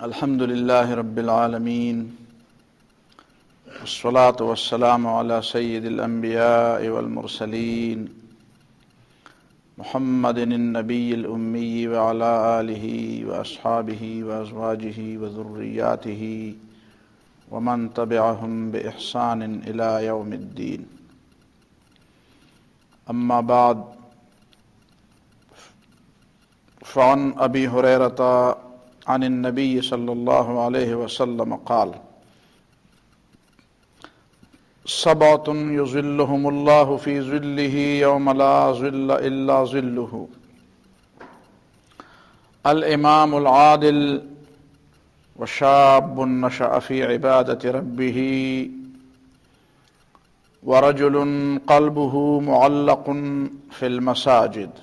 الحمد لله رب العالمين والصلاة والسلام على سيد الأنبياء والمرسلين محمد النبي الأمي وعلى آله وأصحابه وأزواجه وذرياته ومن تبعهم بإحسان إلى يوم الدين. أما بعد، فعن أبي هريرة عن النبي صلى الله عليه وسلم قال: سبعة يظلهم الله في ظله يوم لا ظل إلا ظله: الإمام العادل، وشاب نشأ في عبادة ربه، ورجل قلبه معلق في المساجد،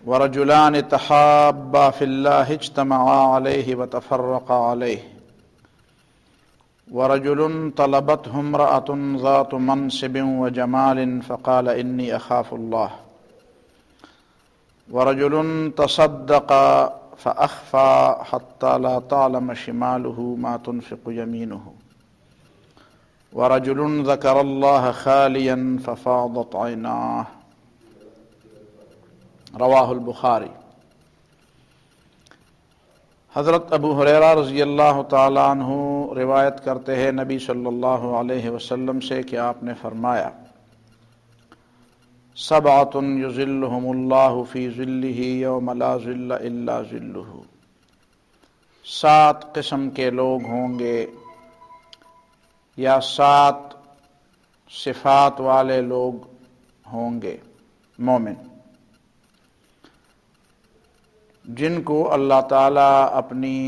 ورجلان تحابا في الله اجتمعا عليه وتفرقا عليه، ورجل طلبته امرأة ذات منصب وجمال فقال إني أخاف الله، ورجل تصدق فأخفى حتى لا تعلم شماله ما تنفق يمينه، ورجل ذكر الله خاليا ففاضت عيناه. رواہ البخاری۔ حضرت ابو ہریرہ رضی اللہ تعالیٰ عنہ روایت کرتے ہیں نبی صلی اللہ علیہ وسلم سے کہ آپ نے فرمایا: سبعۃ یظلھم اللہ فی ظلہ یوم لا ظل الا ظلہ. 7 قسم کے لوگ ہوں گے یا 7 صفات والے لوگ ہوں گے مومن، جن کو اللہ تعالیٰ اپنی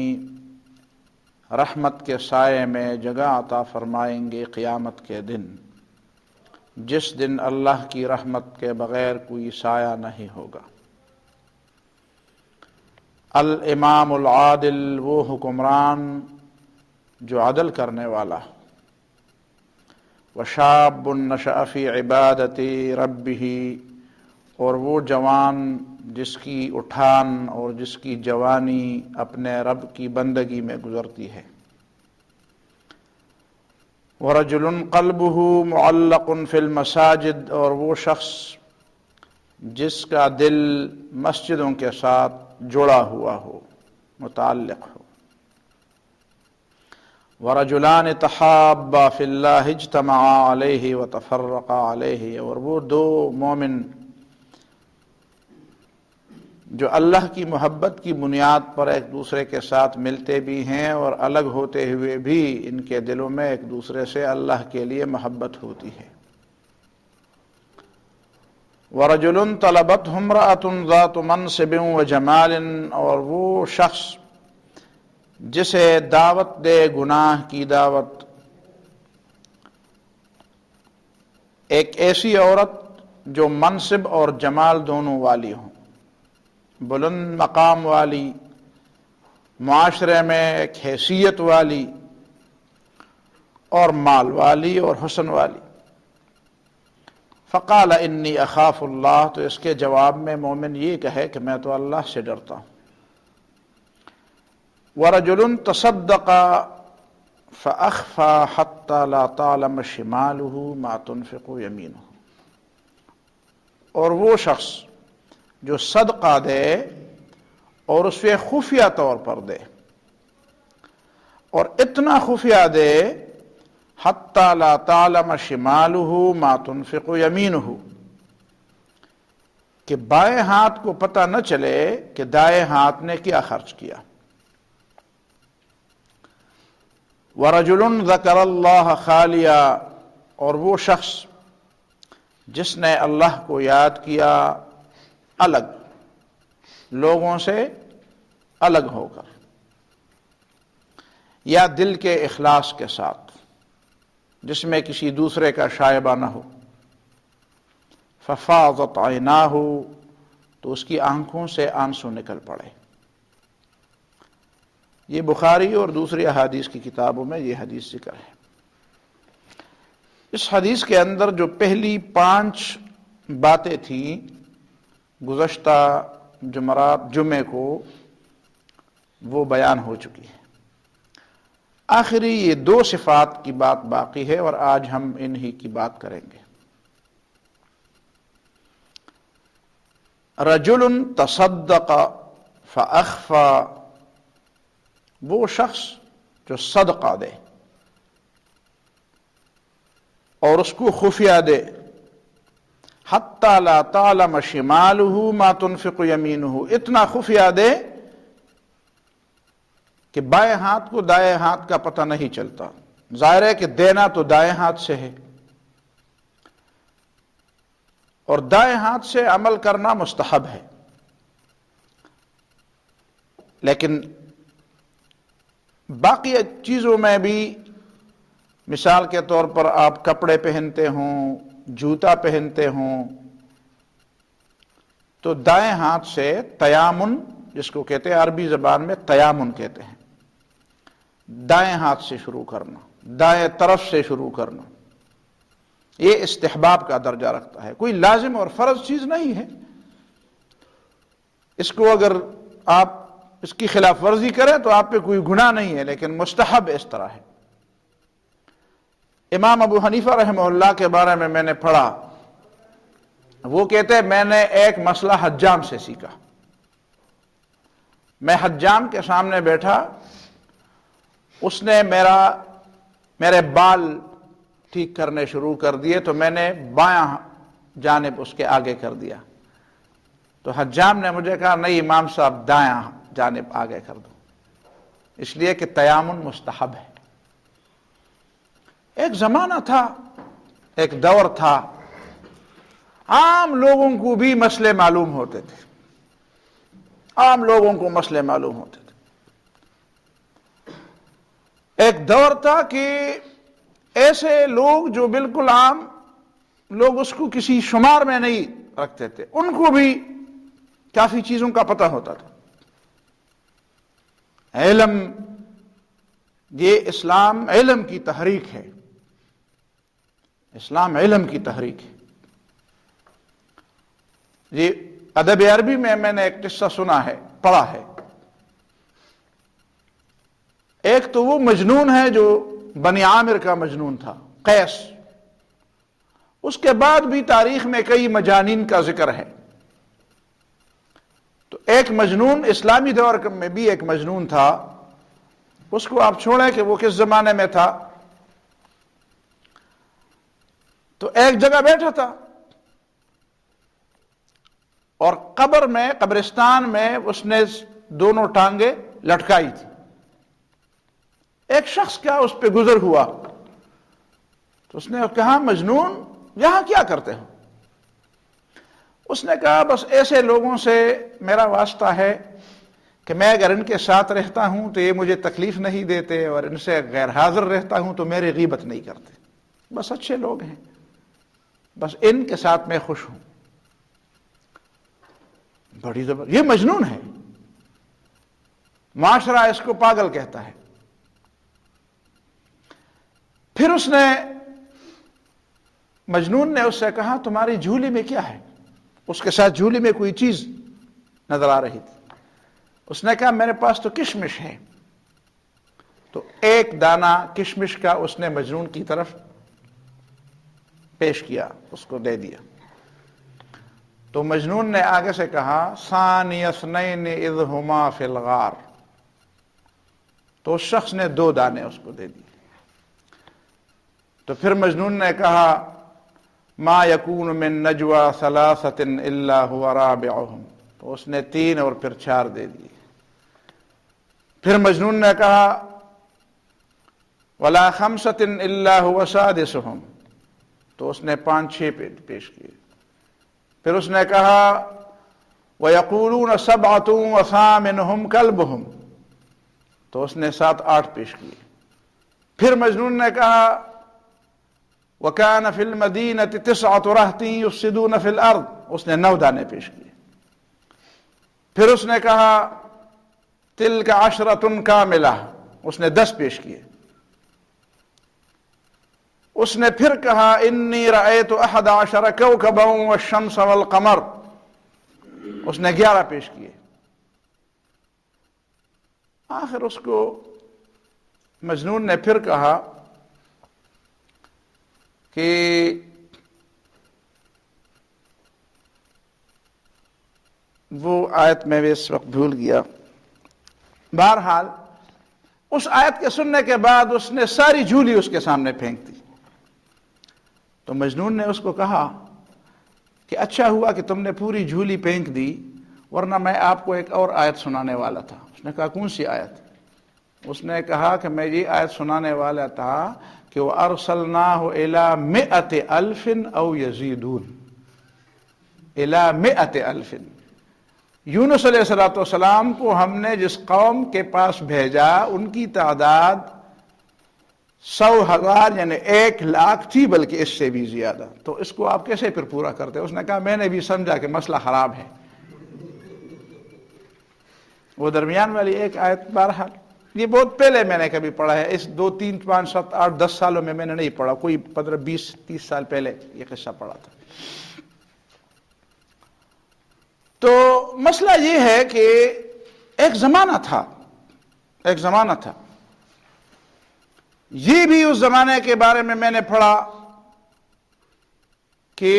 رحمت کے سائے میں جگہ عطا فرمائیں گے قیامت کے دن، جس دن اللہ کی رحمت کے بغیر کوئی سایہ نہیں ہوگا. الامام العادل، وہ حکمران جو عدل کرنے والا. وشاب نشأ فی عبادت ربہ، اور وہ جوان جس کی اٹھان اور جس کی جوانی اپنے رب کی بندگی میں گزرتی ہے. وَرَجُلٌ قَلْبُهُ مُعَلَّقٌ فِي الْمَسَاجِدِ، اور وہ شخص جس کا دل مسجدوں کے ساتھ جڑا ہوا ہو، متعلق ہو. وَرَجُلَانِ تَحَابَّا فِي اللَّهِ اجْتَمَعَا عَلَيْهِ وَتَفَرَّقَا عَلَيْهِ، اور وہ 2 مومن جو اللہ کی محبت کی بنیاد پر ایک دوسرے کے ساتھ ملتے بھی ہیں اور الگ ہوتے ہوئے بھی ان کے دلوں میں ایک دوسرے سے اللہ کے لیے محبت ہوتی ہے. وَرَجُلٌ طَلَبَتْهُ امْرَأَةٌ ذَاتُ مَنْصِبٍ وَجَمَالٍ، اور وہ شخص جسے دعوت دے گناہ کی دعوت ایک ایسی عورت جو منصب اور جمال دونوں والی ہوں، بلند مقام والی، معاشرے میں ایک حیثیت والی، اور مال والی اور حسن والی. فقال انی اخاف اللہ، تو اس کے جواب میں مومن یہ کہے کہ میں تو اللہ سے ڈرتا ہوں. ورجل تصدق فاخفى حتى لا تعلم شماله ما تنفق يمينه، اور وہ شخص جو صدقہ دے اور اسے خفیہ طور پر دے، اور اتنا خفیہ دے حتی لا تعلم شمالہ ما تنفق یمینہ، کہ بائیں ہاتھ کو پتہ نہ چلے کہ دائیں ہاتھ نے کیا خرچ کیا. ورجل ذکر اللہ خالیا، اور وہ شخص جس نے اللہ کو یاد کیا الگ، لوگوں سے الگ ہو کر، یا دل کے اخلاص کے ساتھ جس میں کسی دوسرے کا شائبہ نہ ہو. ففاضت عیناہ، تو اس کی آنکھوں سے آنسو نکل پڑے. یہ بخاری اور دوسری احادیث کی کتابوں میں یہ حدیث ذکر ہے. اس حدیث کے اندر جو پہلی 5 باتیں تھیں گزشتہ جمعے کو وہ بیان ہو چکی ہے۔ آخری یہ دو صفات کی بات باقی ہے اور آج ہم انہی کی بات کریں گے۔ رجل تصدق فاخفى، وہ شخص جو صدقہ دے اور اس کو خفیہ دے، حتی لا تعلم شمالہ ما تنفق یمینہ، اتنا خفیہ دے کہ بائیں ہاتھ کو دائیں ہاتھ کا پتہ نہیں چلتا۔ ظاہر ہے کہ دینا تو دائیں ہاتھ سے ہے، اور دائیں ہاتھ سے عمل کرنا مستحب ہے، لیکن باقی چیزوں میں بھی، مثال کے طور پر آپ کپڑے پہنتے ہوں، جوتا پہنتے ہوں، تو دائیں ہاتھ سے تیامن، جس کو کہتے ہیں عربی زبان میں تیامن کہتے ہیں، دائیں ہاتھ سے شروع کرنا، دائیں طرف سے شروع کرنا، یہ استحباب کا درجہ رکھتا ہے، کوئی لازم اور فرض چیز نہیں ہے۔ اس کو اگر آپ اس کی خلاف ورزی کریں تو آپ پہ کوئی گناہ نہیں ہے، لیکن مستحب اس طرح ہے۔ امام ابو حنیفہ رحمہ اللہ کے بارے میں نے پڑھا، وہ کہتے ہیں میں نے ایک مسئلہ حجام سے سیکھا۔ میں حجام کے سامنے بیٹھا، اس نے میرے بال ٹھیک کرنے شروع کر دیے، تو میں نے بایاں جانب اس کے آگے کر دیا، تو حجام نے مجھے کہا نہیں امام صاحب دایاں جانب آگے کر دو، اس لیے کہ تیامن مستحب ہے۔ ایک زمانہ تھا، ایک دور تھا، عام لوگوں کو بھی مسئلے معلوم ہوتے تھے، عام لوگوں کو مسئلے معلوم ہوتے تھے۔ ایک دور تھا کہ ایسے لوگ جو بالکل عام لوگ اس کو کسی شمار میں نہیں رکھتے تھے، ان کو بھی کافی چیزوں کا پتہ ہوتا تھا۔ علم، یہ اسلام علم کی تحریک ہے، اسلام علم کی تحریک ہے۔ یہ ادب عربی میں نے ایک قصہ سنا ہے، پڑھا ہے۔ ایک تو وہ مجنون ہے جو بنی عامر کا مجنون تھا، قیس۔ اس کے بعد بھی تاریخ میں کئی مجانین کا ذکر ہے۔ تو ایک مجنون اسلامی دور میں بھی ایک مجنون تھا، اس کو آپ چھوڑیں کہ وہ کس زمانے میں تھا، تو ایک جگہ بیٹھا تھا اور قبر میں، قبرستان میں اس نے دونوں ٹانگیں لٹکائی تھی۔ ایک شخص کیا اس پہ گزر ہوا، تو اس نے کہا مجنون یہاں کیا کرتے ہو؟ اس نے کہا بس ایسے لوگوں سے میرا واسطہ ہے کہ میں اگر ان کے ساتھ رہتا ہوں تو یہ مجھے تکلیف نہیں دیتے، اور ان سے غیر حاضر رہتا ہوں تو میری غیبت نہیں کرتے، بس اچھے لوگ ہیں، بس ان کے ساتھ میں خوش ہوں۔ بڑی زبردست، یہ مجنون ہے، معاشرہ اس کو پاگل کہتا ہے۔ پھر اس نے، مجنون نے اس سے کہا تمہاری جھولی میں کیا ہے؟ اس کے ساتھ جھولی میں کوئی چیز نظر آ رہی تھی۔ اس نے کہا میرے پاس تو کشمش ہے، تو ایک دانہ کشمش کا اس نے مجنون کی طرف پیش کیا، اس کو دے دیا۔ تو مجنون نے آگے سے کہا ثانی اثنین اذ ہما فی الغار، تو اس شخص نے 2 دانے اس کو دے دیے۔ تو پھر مجنون نے کہا ما یکون من نجوى 3 الا هو رابعهم، تو اس نے 3 اور پھر 4 دے دیے۔ پھر مجنون نے کہا ولا 5 الا هو سادسهم، تو اس نے 5-6 پیش کیے۔ پھر اس نے کہا وَيَقُولُونَ 7 وَثَامِنُهُمْ كَلْبُهُمْ، تو اس نے 7-8 پیش کیے۔ پھر مجنون نے کہا وَكَانَ فِي الْمَدِينَةِ 9 رَهْطٍ يُفْسِدُونَ فِي الْأَرْضِ، اس نے 9 دانے پیش کیے۔ پھر اس نے کہا تِلْكَ 10 كَامِلَةٌ، اس نے 10 پیش کیے۔ اس نے پھر کہا انی رأیت 11 کوكبا والشمس والقمر، اس نے 11 پیش کیے۔ آخر اس کو مجنون نے پھر کہا کہ وہ آیت میں بھی اس وقت بھول گیا، بہرحال اس آیت کے سننے کے بعد اس نے ساری جھولی اس کے سامنے پھینک دی۔ تو مجنون نے اس کو کہا کہ اچھا ہوا کہ تم نے پوری جھولی پھینک دی، ورنہ میں آپ کو ایک اور آیت سنانے والا تھا۔ اس نے کہا کون سی آیت؟ اس نے کہا کہ میں یہ آیت سنانے والا تھا کہ وَأَرْسَلْنَاهُ إِلَى 100,000 أَوْ يَزِيدُونَ، إِلَى 100,000۔ یونس علیہ السلام کو ہم نے جس قوم کے پاس بھیجا ان کی تعداد 100,000 یعنی 1,00,000 تھی، بلکہ اس سے بھی زیادہ۔ تو اس کو آپ کیسے پھر پورا کرتے؟ اس نے کہا میں نے بھی سمجھا کہ مسئلہ خراب ہے۔ وہ درمیان والی ایک آیت، بہرحال یہ بہت پہلے میں نے کبھی پڑھا ہے، اس 2 3 5 7 8 10 سالوں میں نے نہیں پڑھا، کوئی 15 20 30 سال پہلے یہ قصہ پڑھا تھا۔ تو مسئلہ یہ ہے کہ ایک زمانہ تھا، یہ بھی اس زمانے کے بارے میں نے پڑھا کہ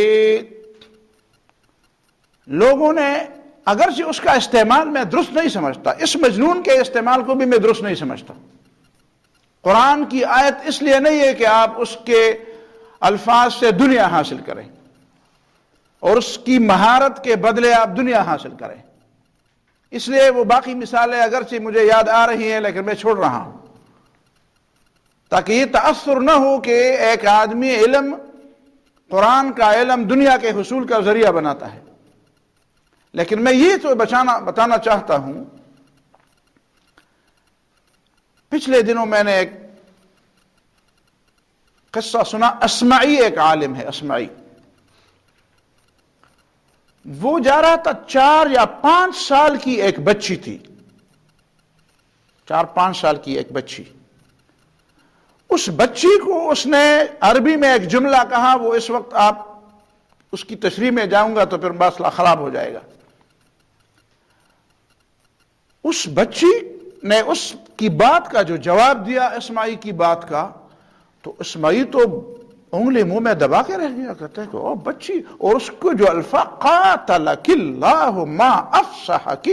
لوگوں نے، اگرچہ اس کا استعمال میں درست نہیں سمجھتا، اس مجنون کے استعمال کو بھی میں درست نہیں سمجھتا۔ قرآن کی آیت اس لیے نہیں ہے کہ آپ اس کے الفاظ سے دنیا حاصل کریں اور اس کی مہارت کے بدلے آپ دنیا حاصل کریں، اس لیے وہ باقی مثالیں اگرچہ مجھے یاد آ رہی ہیں لیکن میں چھوڑ رہا ہوں، تاکہ یہ تأثر نہ ہو کہ ایک آدمی علم، قرآن کا علم دنیا کے حصول کا ذریعہ بناتا ہے۔ لیکن میں یہ تو بتانا چاہتا ہوں، پچھلے دنوں میں نے ایک قصہ سنا، اسمعی ایک عالم ہے، اسمعی، وہ جا رہا تھا، 4 یا 5 سال کی ایک بچی تھی، 4-5 سال کی ایک بچی، اس بچی کو اس نے عربی میں ایک جملہ کہا، وہ اس وقت آپ اس کی تشریح میں جاؤں گا تو پھر مسئلہ خراب ہو جائے گا۔ اس بچی نے اس کی بات کا جو جواب دیا اسماعی کی بات کا، تو اسماعی تو انگلی منہ میں دبا کے رہ گیا، کہتا ہے کہ او بچی، اور اس کو جو الفاظ قاتلک اللہ ما افصحک،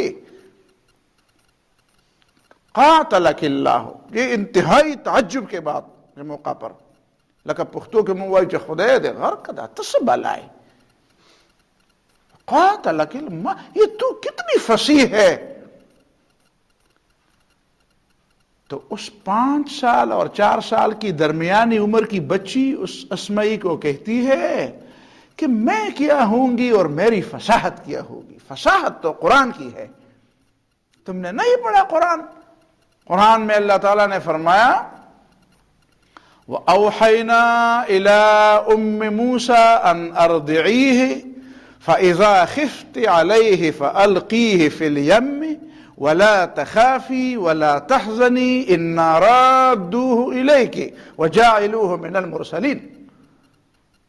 قاتلک اللہ، یہ انتہائی تعجب کے بعد کے موقع پر لکہ پختو کے منہ وائی چھ خدای دے غرق دا تصبہ لائے، قاتلک اللہ، یہ تو کتنی فصیح ہے۔ تو اس 5 سال اور 4 سال کی درمیانی عمر کی بچی اس اسمعی کو کہتی ہے کہ میں کیا ہوں گی اور میری فصاحت کیا ہوگی، فصاحت تو قرآن کی ہے، تم نے نہیں پڑھا قرآن؟ قرآن میں اللہ تعالیٰ نے فرمایا وَأَوْحَيْنَا إِلَىٰ أُمِّ مُوسَىٰ أَنْ أَرْضِعِيهِ فَإِذَا خِفْتِ عَلَيْهِ فَأَلْقِيهِ فِي الْيَمِّ وَلَا تَخَافِي وَلَا تَحْزَنِي إِنَّا رَادُّوهُ إِلَيْكِ وَجَاعِلُوهُ مِنَ الْمُرْسَلِينَ۔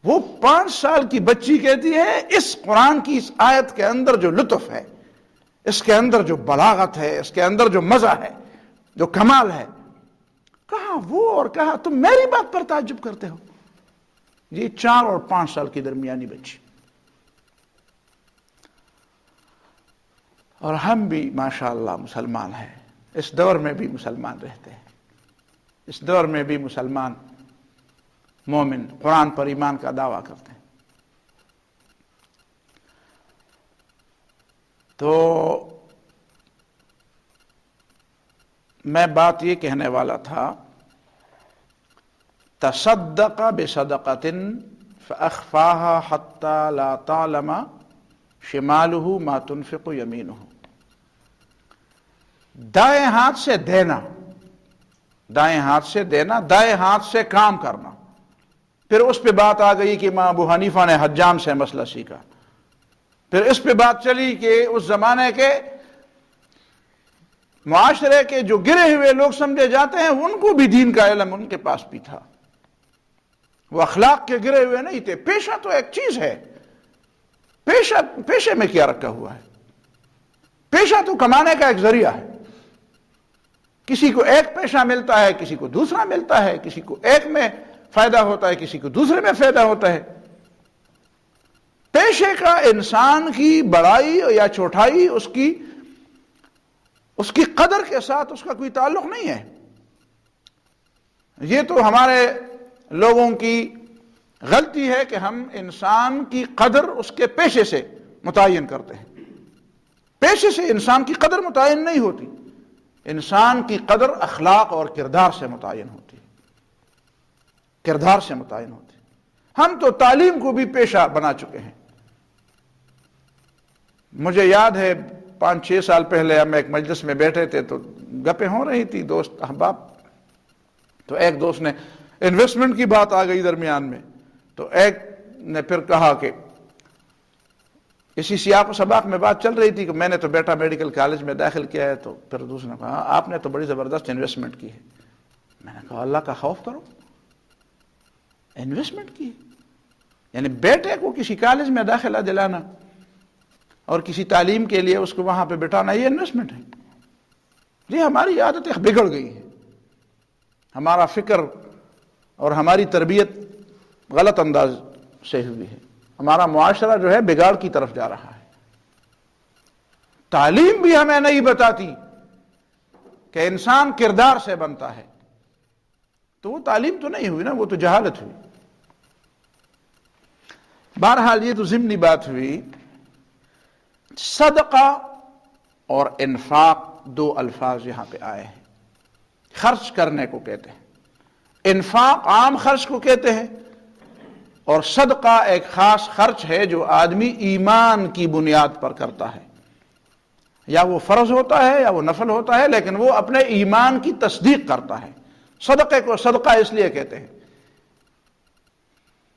وہ 5 سال کی بچی کہتی ہے اس قرآن کی اس آیت کے اندر جو لطف ہے، اس کے اندر جو بلاغت ہے، اس کے اندر جو مزہ ہے، جو کمال ہے، کہا وہ اور کہا تم میری بات پر تعجب کرتے ہو۔ یہ 4 اور 5 سال کی درمیانی بچی، اور ہم بھی ماشاءاللہ مسلمان ہیں، اس دور میں بھی مسلمان رہتے ہیں، اس دور میں بھی مسلمان مومن قرآن پر ایمان کا دعویٰ کرتے ہیں۔ تو میں بات یہ کہنے والا تھا، تصدق بصدقۃ فاخفاها حتى لا تعلم شماله ما تنفق یمینہ۔ دائیں ہاتھ سے دینا، دائیں ہاتھ سے دینا، دائیں ہاتھ سے کام کرنا۔ پھر اس پہ بات آ گئی کہ امام ابو حنیفہ نے حجام سے مسئلہ سیکھا، پھر اس پہ بات چلی کہ اس زمانے کے معاشرے کے جو گرے ہوئے لوگ سمجھے جاتے ہیں ان کو بھی دین کا علم ان کے پاس بھی تھا، وہ اخلاق کے گرے ہوئے نہیں تھے۔ پیشہ تو ایک چیز ہے، پیشے میں کیا رکھا ہوا ہے؟ پیشہ تو کمانے کا ایک ذریعہ ہے، کسی کو ایک پیشہ ملتا ہے، کسی کو دوسرا ملتا ہے، کسی کو ایک میں فائدہ ہوتا ہے، کسی کو دوسرے میں فائدہ ہوتا ہے۔ پیشے کا انسان کی بڑائی یا چھوٹائی، اس کی قدر کے ساتھ اس کا کوئی تعلق نہیں ہے۔ یہ تو ہمارے لوگوں کی غلطی ہے کہ ہم انسان کی قدر اس کے پیشے سے متعین کرتے ہیں۔ پیشے سے انسان کی قدر متعین نہیں ہوتی، انسان کی قدر اخلاق اور کردار سے متعین ہوتی ہے، کردار سے متعین ہوتی ہے۔ ہم تو تعلیم کو بھی پیشہ بنا چکے ہیں۔ مجھے یاد ہے 5-6 سال پہلے ہم ایک مجلس میں بیٹھے تھے تو گپیں ہو رہی تھی دوست احباب، تو ایک دوست نے انویسٹمنٹ کی بات آ گئی درمیان میں، تو ایک نے پھر کہا کہ اسی سیاق و سباق میں بات چل رہی تھی کہ میں نے تو بیٹا میڈیکل کالج میں داخل کیا ہے، تو پھر دوسرے نے کہا آپ نے تو بڑی زبردست انویسٹمنٹ کی ہے۔ میں نے کہا اللہ کا خوف کرو، انویسٹمنٹ کی، یعنی بیٹے کو کسی کالج میں داخلہ دلانا اور کسی تعلیم کے لیے اس کو وہاں پہ بٹھانا، یہ انویسٹمنٹ ہے۔ یہ ہماری عادتیں بگڑ گئی ہیں، ہمارا فکر اور ہماری تربیت غلط انداز سے ہوئی ہے، ہمارا معاشرہ جو ہے بگاڑ کی طرف جا رہا ہے۔ تعلیم بھی ہمیں نہیں بتاتی کہ انسان کردار سے بنتا ہے، تو وہ تعلیم تو نہیں ہوئی نا، وہ تو جہالت ہوئی۔ بہرحال یہ تو ضمنی بات ہوئی۔ صدقہ اور انفاق دو الفاظ یہاں پہ آئے ہیں، خرچ کرنے کو کہتے ہیں، انفاق عام خرچ کو کہتے ہیں، اور صدقہ ایک خاص خرچ ہے جو آدمی ایمان کی بنیاد پر کرتا ہے، یا وہ فرض ہوتا ہے یا وہ نفل ہوتا ہے، لیکن وہ اپنے ایمان کی تصدیق کرتا ہے۔ صدقے کو صدقہ اس لیے کہتے ہیں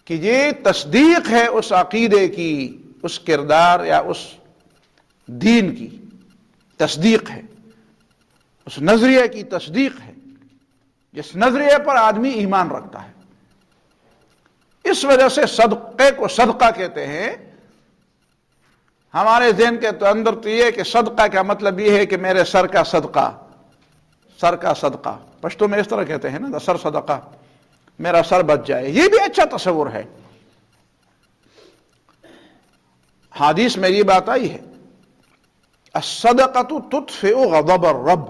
کہ یہ تصدیق ہے اس عقیدے کی، اس کردار یا اس دین کی تصدیق ہے، اس نظریے کی تصدیق ہے جس نظریے پر آدمی ایمان رکھتا ہے۔ اس وجہ سے صدقے کو صدقہ کہتے ہیں۔ ہمارے ذہن کے اندر تو یہ کہ صدقہ کا مطلب یہ ہے کہ میرے سر کا صدقہ، سر کا صدقہ، پشتو میں اس طرح کہتے ہیں نا، سر صدقہ، میرا سر بچ جائے، یہ بھی اچھا تصور ہے۔ حدیث میں یہ بات آئی ہے، الصدقۃ تطفئ غضب الرب،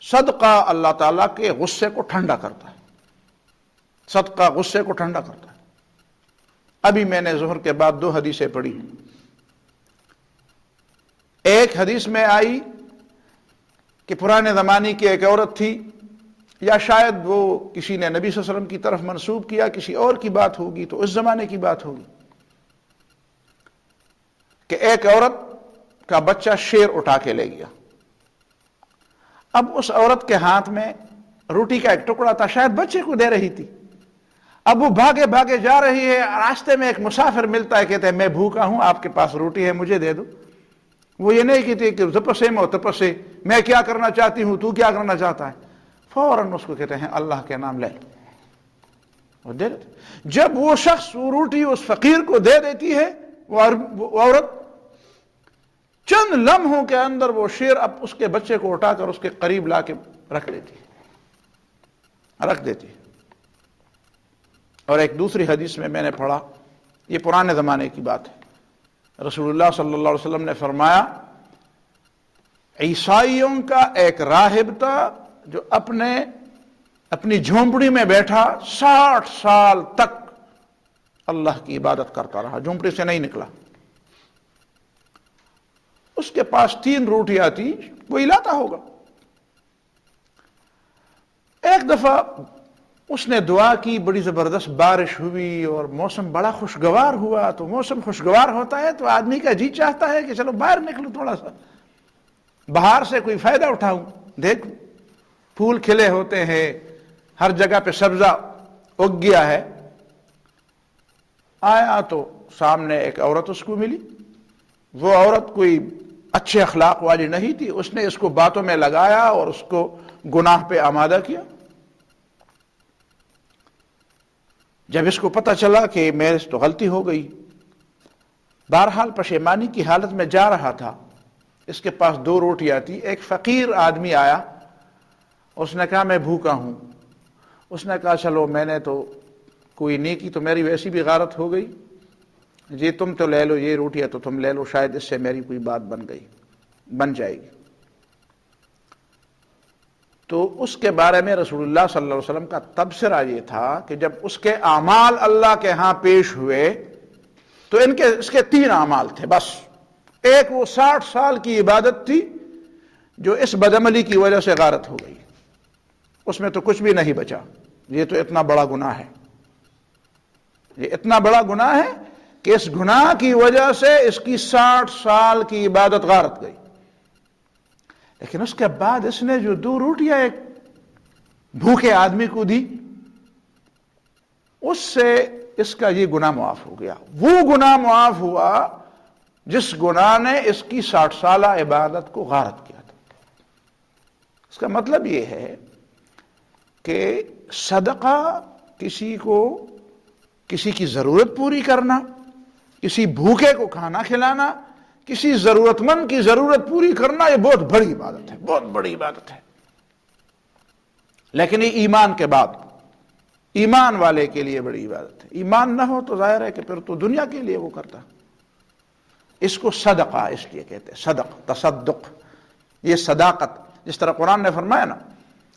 صدقہ اللہ تعالیٰ کے غصے کو ٹھنڈا کرتا ہے، صدقہ غصے کو ٹھنڈا کرتا ہے۔ ابھی میں نے ظہر کے بعد 2 حدیثیں پڑھی، ایک حدیث میں آئی کہ پرانے زمانے کی ایک عورت تھی، یا شاید وہ کسی نے نبی صلی اللہ علیہ وسلم کی طرف منسوب کیا، کسی اور کی بات ہوگی تو اس زمانے کی بات ہوگی، کہ ایک عورت کا بچہ شیر اٹھا کے لے گیا۔ اب اس عورت کے ہاتھ میں روٹی کا ایک ٹکڑا تھا، شاید بچے کو دے رہی تھی۔ اب وہ بھاگے بھاگے جا رہی ہے، راستے میں ایک مسافر ملتا ہے، کہتے ہیں میں بھوکا ہوں، آپ کے پاس روٹی ہے مجھے دے دو۔ وہ یہ نہیں کہتی کہ تپسے میں تپسے، میں کیا کرنا چاہتی ہوں تو کیا کرنا چاہتا ہے، فوراً اس کو کہتے ہیں اللہ کے نام لے لو، وہ دے دیتے۔ جب وہ شخص وہ روٹی اس فقیر کو دے دیتی ہے، وہ عورت چند لمحوں کے اندر وہ شیر اب اس کے بچے کو اٹھا کر اس کے قریب لا کے رکھ دیتی ہے۔ اور ایک دوسری حدیث میں نے پڑھا، یہ پرانے زمانے کی بات ہے، رسول اللہ صلی اللہ علیہ وسلم نے فرمایا، عیسائیوں کا ایک راہب تھا جو اپنی جھونپڑی میں بیٹھا 60 سال تک اللہ کی عبادت کرتا رہا، جھونپڑی سے نہیں نکلا۔ اس کے پاس 3 روٹیاں تھی، وہی لاتا ہوگا۔ ایک دفعہ اس نے دعا کی، بڑی زبردست بارش ہوئی اور موسم بڑا خوشگوار ہوا۔ تو موسم خوشگوار ہوتا ہے تو آدمی کا جی چاہتا ہے کہ چلو باہر نکلو، تھوڑا سا باہر سے کوئی فائدہ اٹھاؤں، دیکھ پھول کھلے ہوتے ہیں، ہر جگہ پہ سبزہ اگ گیا ہے۔ آیا تو سامنے ایک عورت اس کو ملی، وہ عورت کوئی اچھے اخلاق والی نہیں تھی، اس نے اس کو باتوں میں لگایا اور اس کو گناہ پہ آمادہ کیا۔ جب اس کو پتہ چلا کہ میرے سے تو غلطی ہو گئی، بہرحال پشیمانی کی حالت میں جا رہا تھا، اس کے پاس 2 روٹیاں تھی، ایک فقیر آدمی آیا اس نے کہا میں بھوکا ہوں. اس نے کہا چلو میں نے تو کوئی نہیں کی تو میری ویسی بھی غارت ہو گئی, جی تم تو لے لو, یہ روٹی ہے تو تم لے لو, شاید اس سے میری کوئی بات بن جائے گی. تو اس کے بارے میں رسول اللہ صلی اللہ علیہ وسلم کا تبصرہ یہ تھا کہ جب اس کے اعمال اللہ کے ہاں پیش ہوئے تو اس کے 3 اعمال تھے بس. ایک وہ 60 سال کی عبادت تھی جو اس بدعملی کی وجہ سے غارت ہو گئی, اس میں تو کچھ بھی نہیں بچا. یہ تو اتنا بڑا گناہ ہے, یہ اتنا بڑا گناہ ہے کہ اس گناہ کی وجہ سے اس کی 60 سال کی عبادت غارت گئی. لیکن اس کے بعد اس نے جو 2 روٹیاں ایک بھوکے آدمی کو دی, اس سے اس کا یہ گناہ معاف ہو گیا. وہ گناہ معاف ہوا جس گناہ نے اس کی 60 سالہ عبادت کو غارت کیا تھا. اس کا مطلب یہ ہے کہ صدقہ کسی کی ضرورت پوری کرنا, کسی بھوکے کو کھانا کھلانا, کسی ضرورت مند کی ضرورت پوری کرنا, یہ بہت بڑی عبادت ہے, بہت بڑی عبادت ہے. لیکن یہ ایمان کے بعد, ایمان والے کے لیے بڑی عبادت ہے. ایمان نہ ہو تو ظاہر ہے کہ پھر تو دنیا کے لیے وہ کرتا. اس کو صدقہ اس لیے کہتے ہیں, صدق, تصدق, یہ صداقت. جس طرح قرآن نے فرمایا نا,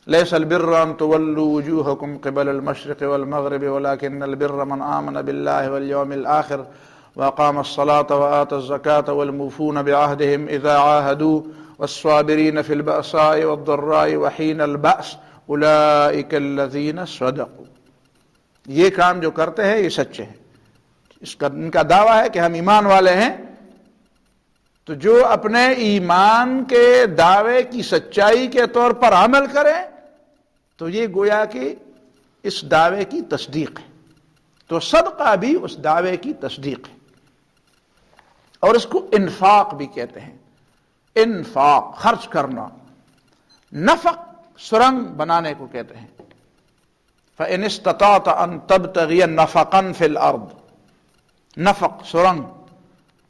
لیس البر ان تولوا وجوہکم قبل المشرق والمغرب ولکن البر من آمن باللہ والیوم الآخر وأقام الصلاة وآتى الزكاة والموفون بعهدهم إذا عاهدوا والصابرين في البأساء والضراء وحين البأس أولئك الذين صدقوا. یہ کام جو کرتے ہیں یہ سچے ہیں, ان کا دعویٰ ہے کہ ہم ایمان والے ہیں. تو جو اپنے ایمان کے دعوے کی سچائی کے طور پر عمل کریں تو یہ گویا کہ اس دعوے کی تصدیق ہے. تو صدقہ بھی اس دعوے کی تصدیق ہے. اور اس کو انفاق بھی کہتے ہیں. انفاق, خرچ کرنا. نفق سرنگ بنانے کو کہتے ہیں. فَإِنِ اسْتَطَعْتَ أَن تَبْتَغِيَ نَفَقًا فِي الْأَرْضِ. نفق, سرنگ.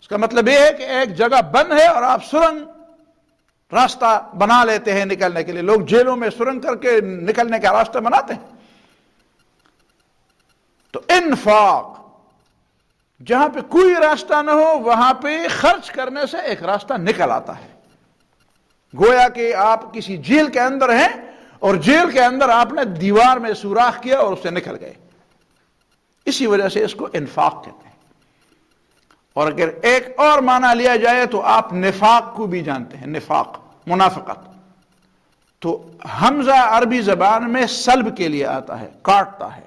اس کا مطلب یہ ہے کہ ایک جگہ بند ہے اور آپ سرنگ راستہ بنا لیتے ہیں نکلنے کے لیے. لوگ جیلوں میں سرنگ کر کے نکلنے کا راستہ بناتے ہیں. تو انفاق, جہاں پہ کوئی راستہ نہ ہو وہاں پہ خرچ کرنے سے ایک راستہ نکل آتا ہے. گویا کہ آپ کسی جیل کے اندر ہیں اور جیل کے اندر آپ نے دیوار میں سوراخ کیا اور اس سے نکل گئے. اسی وجہ سے اس کو انفاق کہتے ہیں. اور اگر ایک اور معنی لیا جائے تو آپ نفاق کو بھی جانتے ہیں. نفاق, منافقت. تو حمزہ عربی زبان میں سلب کے لیے آتا ہے, کاٹتا ہے.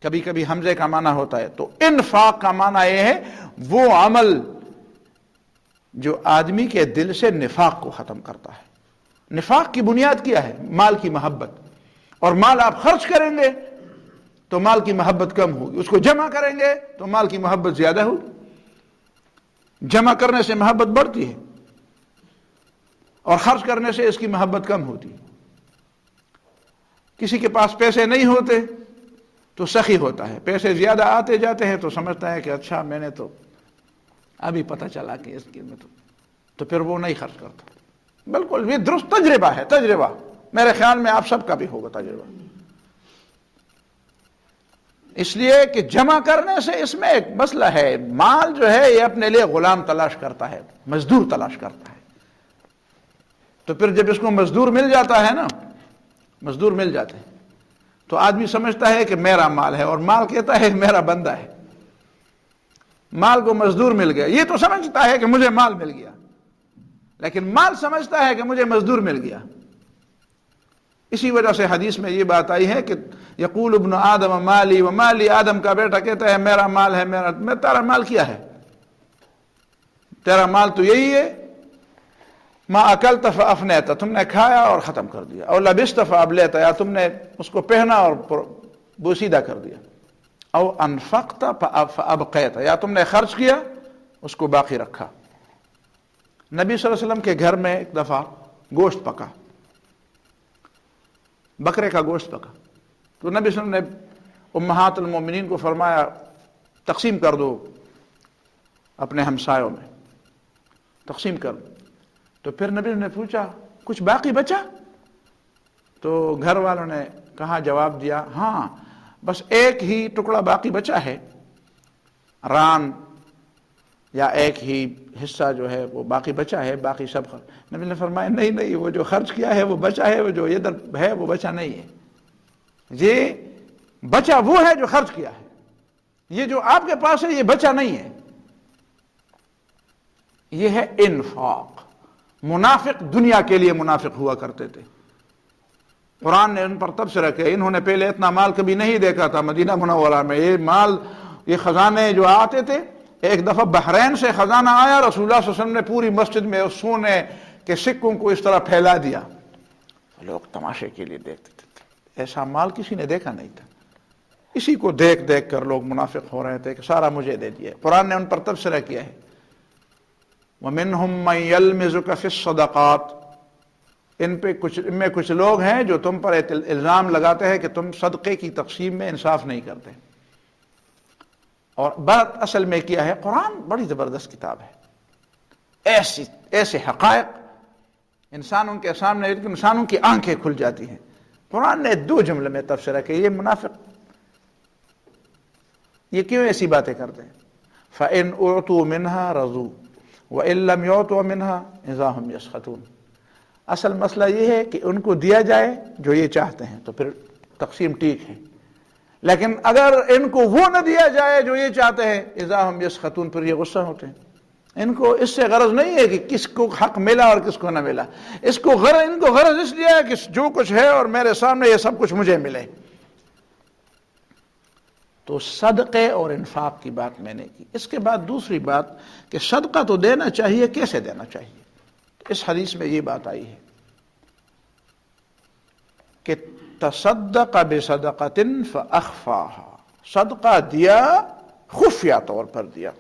کبھی کبھی حمزے کا معنی ہوتا ہے. تو انفاق کا معنی یہ ہے وہ عمل جو آدمی کے دل سے نفاق کو ختم کرتا ہے. نفاق کی بنیاد کیا ہے؟ مال کی محبت. اور مال آپ خرچ کریں گے تو مال کی محبت کم ہوگی. اس کو جمع کریں گے تو مال کی محبت زیادہ ہوگی. جمع کرنے سے محبت بڑھتی ہے اور خرچ کرنے سے اس کی محبت کم ہوتی ہے. کسی کے پاس پیسے نہیں ہوتے تو سخی ہوتا ہے. پیسے زیادہ آتے جاتے ہیں تو سمجھتا ہے کہ اچھا میں نے تو ابھی پتہ چلا کہ اس کی میں تو پھر وہ نہیں خرچ کرتا. بالکل یہ درست تجربہ ہے, تجربہ. میرے خیال میں آپ سب کا بھی ہوگا تجربہ. اس لیے کہ جمع کرنے سے اس میں ایک مسئلہ ہے. مال جو ہے یہ اپنے لیے غلام تلاش کرتا ہے, مزدور تلاش کرتا ہے. تو پھر جب اس کو مزدور مل جاتا ہے نا, مزدور مل جاتے ہیں تو آدمی سمجھتا ہے کہ میرا مال ہے, اور مال کہتا ہے میرا بندہ ہے. مال کو مزدور مل گیا, یہ تو سمجھتا ہے کہ مجھے مال مل گیا, لیکن مال سمجھتا ہے کہ مجھے مزدور مل گیا. اسی وجہ سے حدیث میں یہ بات آئی ہے کہ یقول ابن آدم مالی و مالی, آدم کا بیٹا کہتا ہے میرا مال ہے, میں تیرا مال کیا ہے؟ تیرا مال تو یہی ہے ما اکلت فافنیت, تم نے کھایا اور ختم کر دیا. اور لبست فابلیت, یا تم نے اس کو پہنا اور بوسیدہ کر دیا. او انفقت فابقیت, یا تم نے خرچ کیا اس کو باقی رکھا. نبی صلی اللہ علیہ وسلم کے گھر میں ایک دفعہ گوشت پکا, بکرے کا گوشت پکا. تو نبی صلی اللہ علیہ وسلم نے امہات المومنین کو فرمایا تقسیم کر دو اپنے ہمسایوں میں, تقسیم کر دو. تو پھر نبی نے پوچھا کچھ باقی بچا؟ تو گھر والوں نے کہا، جواب دیا، ہاں بس ایک ہی ٹکڑا باقی بچا ہے، ران یا ایک ہی حصہ جو ہے وہ باقی بچا ہے، باقی سب نبی نے فرمایا نہیں، وہ جو خرچ کیا ہے وہ بچا ہے، وہ جو ادھر ہے وہ بچا نہیں ہے، یہ بچا وہ ہے جو خرچ کیا ہے، یہ جو آپ کے پاس ہے یہ بچا نہیں ہے، یہ ہے انفاق۔ منافق دنیا کے لیے منافق ہوا کرتے تھے، قرآن نے ان پر تبصرہ کیا، انہوں نے پہلے اتنا مال کبھی نہیں دیکھا تھا مدینہ منورہ میں، یہ مال، یہ خزانے جو آتے تھے، ایک دفعہ بحرین سے خزانہ آیا، رسول اللہ صلی اللہ علیہ وسلم نے پوری مسجد میں اس سونے کے سکوں کو اس طرح پھیلا دیا، لوگ تماشے کے لیے دیکھتے تھے، ایسا مال کسی نے دیکھا نہیں تھا، اسی کو دیکھ دیکھ کر لوگ منافق ہو رہے تھے کہ سارا مجھے دے دیا۔ قرآن نے ان پر تبصرہ کیا ہے، وَمِنْهُمْ مَنْ يَلْمِزُكَ فِي الصَّدَقَاتِ، ان میں کچھ لوگ ہیں جو تم پر الزام لگاتے ہیں کہ تم صدقے کی تقسیم میں انصاف نہیں کرتے، اور بات اصل میں کیا ہے، قرآن بڑی زبردست کتاب ہے، ایسے حقائق انسانوں کے سامنے، انسانوں کی آنکھیں کھل جاتی ہیں۔ قرآن نے 2 جملے میں تبصرہ کہ یہ منافق یہ کیوں ایسی باتیں کرتے ہیں، فَإِنْ أُعْطُوا مِنْهَا رَضُوا وَإِنْ لَمْ يُعْطُوا مِنْهَا إِذَا هُمْ يَسْخَطُونَ۔ اصل مسئلہ یہ ہے کہ ان کو دیا جائے جو یہ چاہتے ہیں تو پھر تقسیم ٹھیک ہے، لیکن اگر ان کو وہ نہ دیا جائے جو یہ چاہتے ہیں، اذا ہم یسخطون، پھر یہ غصہ ہوتے ہیں۔ ان کو اس سے غرض نہیں ہے کہ کس کو حق ملا اور کس کو نہ ملا، ان کو غرض اس لیے ہے کہ جو کچھ ہے اور میرے سامنے یہ سب کچھ مجھے ملے۔ تو صدقے اور انفاق کی بات میں نے کی۔ اس کے بعد دوسری بات کہ صدقہ تو دینا چاہیے، کیسے دینا چاہیے؟ اس حدیث میں یہ بات آئی ہے کہ تصدق بصدقۃ فاخفاها، صدقہ دیا خفیہ طور پر دیا،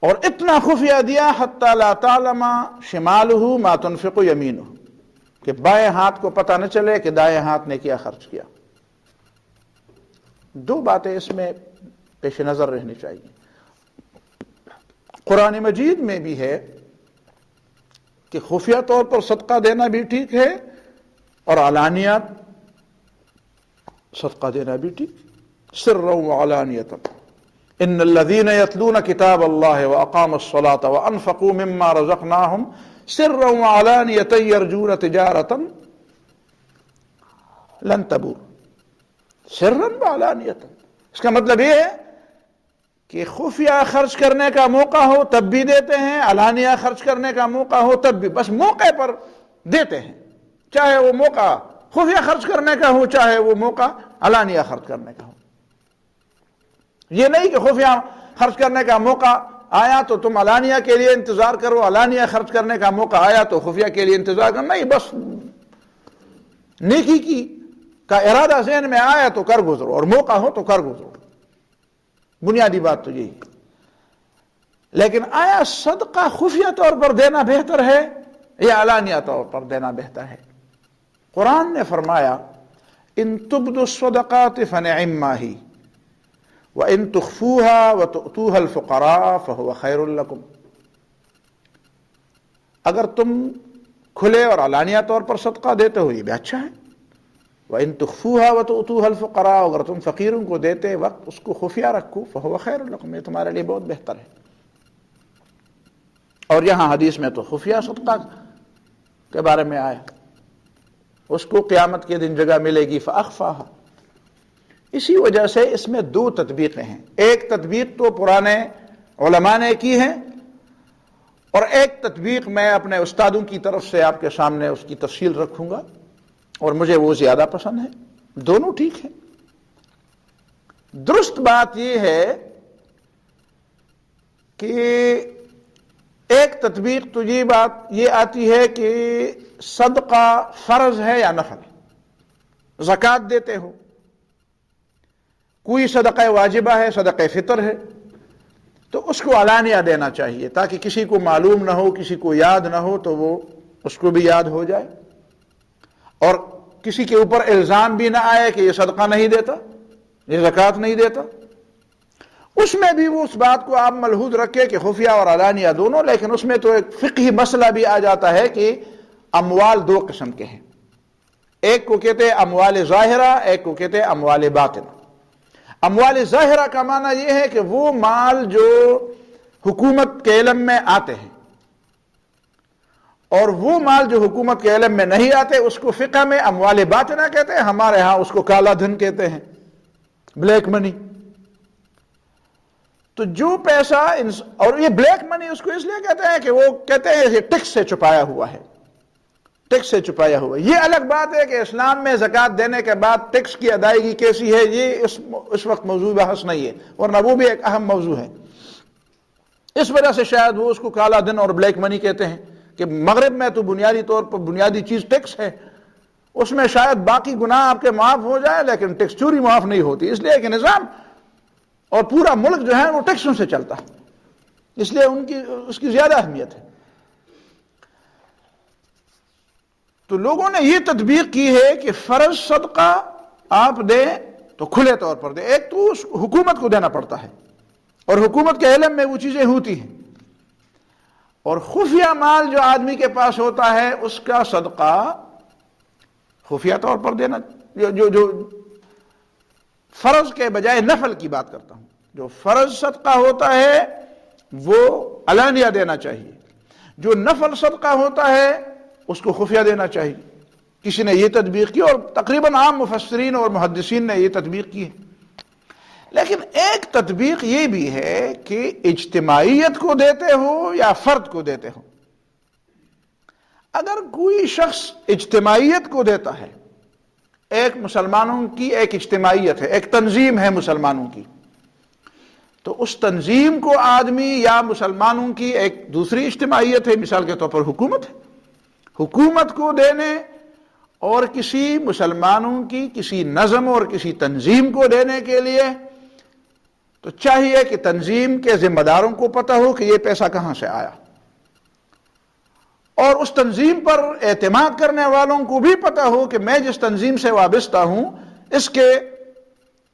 اور اتنا خفیہ دیا حتی لا تعلم شمالہ ما تنفق یمینہ، کہ بائیں ہاتھ کو پتہ نہ چلے کہ دائیں ہاتھ نے کیا خرچ کیا۔ 2 باتیں اس میں پیش نظر رہنی چاہیے۔ قرآن مجید میں بھی ہے کہ خفیہ طور پر صدقہ دینا بھی ٹھیک ہے اور علانیہ صدقہ دینا بھی ٹھیک، سرا وعلانیۃ، ان الذین یتلون کتاب اللہ واقاموا الصلاۃ وانفقوا مما رزقناہم سرا وعلانیۃ یرجون تجارۃ لن تبور، سرا وعلانیۃ، اس کا مطلب یہ ہے کہ خفیہ خرچ کرنے کا موقع ہو تب بھی دیتے ہیں، علانیہ خرچ کرنے کا موقع ہو تب بھی، بس موقع پر دیتے ہیں، چاہے وہ موقع خفیہ خرچ کرنے کا ہو چاہے وہ موقع علانیہ خرچ کرنے کا ہو۔ یہ نہیں کہ خفیہ خرچ کرنے کا موقع آیا تو تم علانیہ کے لیے انتظار کرو، علانیہ خرچ کرنے کا موقع آیا تو خفیہ کے لیے انتظار کرو، نہیں، بس نیکی کی کا ارادہ ذہن میں آیا تو کر گزرو، اور موقع ہو تو کر گزرو، بنیادی بات تو یہی ہے۔ لیکن آیا صدقہ خفیہ طور پر دینا بہتر ہے یا علانیہ طور پر دینا بہتر ہے؟ قرآن نے فرمایا ان تبدوا الصدقات فنعما ہی وان تخفوها وتؤتوها الفقراء فهو خیر لکم، اگر تم کھلے اور علانیہ طور پر صدقہ دیتے ہو یہ بھی اچھا ہے، وَإِن تُخْفُوهَا وَتُؤْتُوهَا الْفُقَرَاءَ، اگر تم فقیروں کو دیتے وقت اس کو خفیہ رکھو فَهُوَ خَيْرٌ لَكُمْ، یہ تمہارے لیے بہت بہتر ہے۔ اور یہاں حدیث میں تو خفیہ صدقہ کے بارے میں آیا، اس کو قیامت کے دن جگہ ملے گی فَأَخْفَاهَا۔ اسی وجہ سے اس میں 2 تطبیقیں ہیں، ایک تطبیق تو پرانے علماء نے کی ہے، اور ایک تطبیق میں اپنے استادوں کی طرف سے آپ کے سامنے اس کی تفصیل رکھوں گا، اور مجھے وہ زیادہ پسند ہے، دونوں ٹھیک ہیں۔ درست بات یہ ہے کہ ایک تطبیق تو یہ بات یہ آتی ہے کہ صدقہ فرض ہے یا نفل ہے، زکوٰۃ دیتے ہو، کوئی صدقہ واجبہ ہے، صدقہ فطر ہے، تو اس کو علانیہ دینا چاہیے تاکہ کسی کو معلوم نہ ہو، کسی کو یاد نہ ہو تو وہ اس کو بھی یاد ہو جائے، اور کسی کے اوپر الزام بھی نہ آئے کہ یہ صدقہ نہیں دیتا، یہ زکوٰۃ نہیں دیتا۔ اس میں بھی وہ اس بات کو آپ ملحوظ رکھے کہ خفیہ اور علانیہ دونوں، لیکن اس میں تو ایک فقہی مسئلہ بھی آ جاتا ہے کہ اموال دو قسم کے ہیں، ایک کو کہتے ہیں اموال ظاہرہ، ایک کو کہتے ہیں اموال باطنہ۔ اموال ظاہرہ کا معنی یہ ہے کہ وہ مال جو حکومت کے علم میں آتے ہیں، اور وہ مال جو حکومت کے علم میں نہیں آتے اس کو فقہ میں اموال باطنہ کہتے ہیں، ہمارے ہاں اس کو کالا دھن کہتے ہیں، بلیک منی۔ تو جو پیسہ اور یہ بلیک منی اس کو اس لیے کہتے ہیں کہ وہ کہتے ہیں یہ ٹیکس سے چھپایا ہوا ہے، ٹیکس سے چھپایا ہوا ہے۔ یہ الگ بات ہے کہ اسلام میں زکوٰۃ دینے کے بعد ٹیکس کی ادائیگی کیسی ہے، یہ اس وقت موضوع بحث نہیں ہے، ورنہ وہ بھی ایک اہم موضوع ہے۔ اس وجہ سے شاید وہ اس کو کالا دن اور بلیک منی کہتے ہیں کہ مغرب میں تو بنیادی طور پر بنیادی چیز ٹیکس ہے، اس میں شاید باقی گناہ آپ کے معاف ہو جائے لیکن ٹیکس چوری معاف نہیں ہوتی، اس لیے کہ نظام اور پورا ملک جو ہے وہ ٹیکسوں سے چلتا ہے، اس لیے اس کی زیادہ اہمیت ہے۔ تو لوگوں نے یہ تطبیق کی ہے کہ فرض صدقہ آپ دیں تو کھلے طور پر دیں، ایک تو اس حکومت کو دینا پڑتا ہے اور حکومت کے علم میں وہ چیزیں ہوتی ہیں، اور خفیہ مال جو آدمی کے پاس ہوتا ہے اس کا صدقہ خفیہ طور پر دینا، جو فرض کے بجائے نفل کی بات کرتا ہوں، جو فرض صدقہ ہوتا ہے وہ علانیہ دینا چاہیے، جو نفل صدقہ ہوتا ہے اس کو خفیہ دینا چاہیے۔ کسی نے یہ تطبیق کی اور تقریباً عام مفسرین اور محدثین نے یہ تطبیق کی ہے۔ لیکن ایک تطبیق یہ بھی ہے کہ اجتماعیت کو دیتے ہو یا فرد کو دیتے ہو، اگر کوئی شخص اجتماعیت کو دیتا ہے، ایک مسلمانوں کی ایک اجتماعیت ہے، ایک تنظیم ہے مسلمانوں کی، تو اس تنظیم کو آدمی یا مسلمانوں کی ایک دوسری اجتماعیت ہے، مثال کے طور پر حکومت ہے، حکومت کو دینے اور کسی مسلمانوں کی کسی نظم اور کسی تنظیم کو دینے کے لیے تو چاہیے کہ تنظیم کے ذمہ داروں کو پتہ ہو کہ یہ پیسہ کہاں سے آیا، اور اس تنظیم پر اعتماد کرنے والوں کو بھی پتہ ہو کہ میں جس تنظیم سے وابستہ ہوں اس کے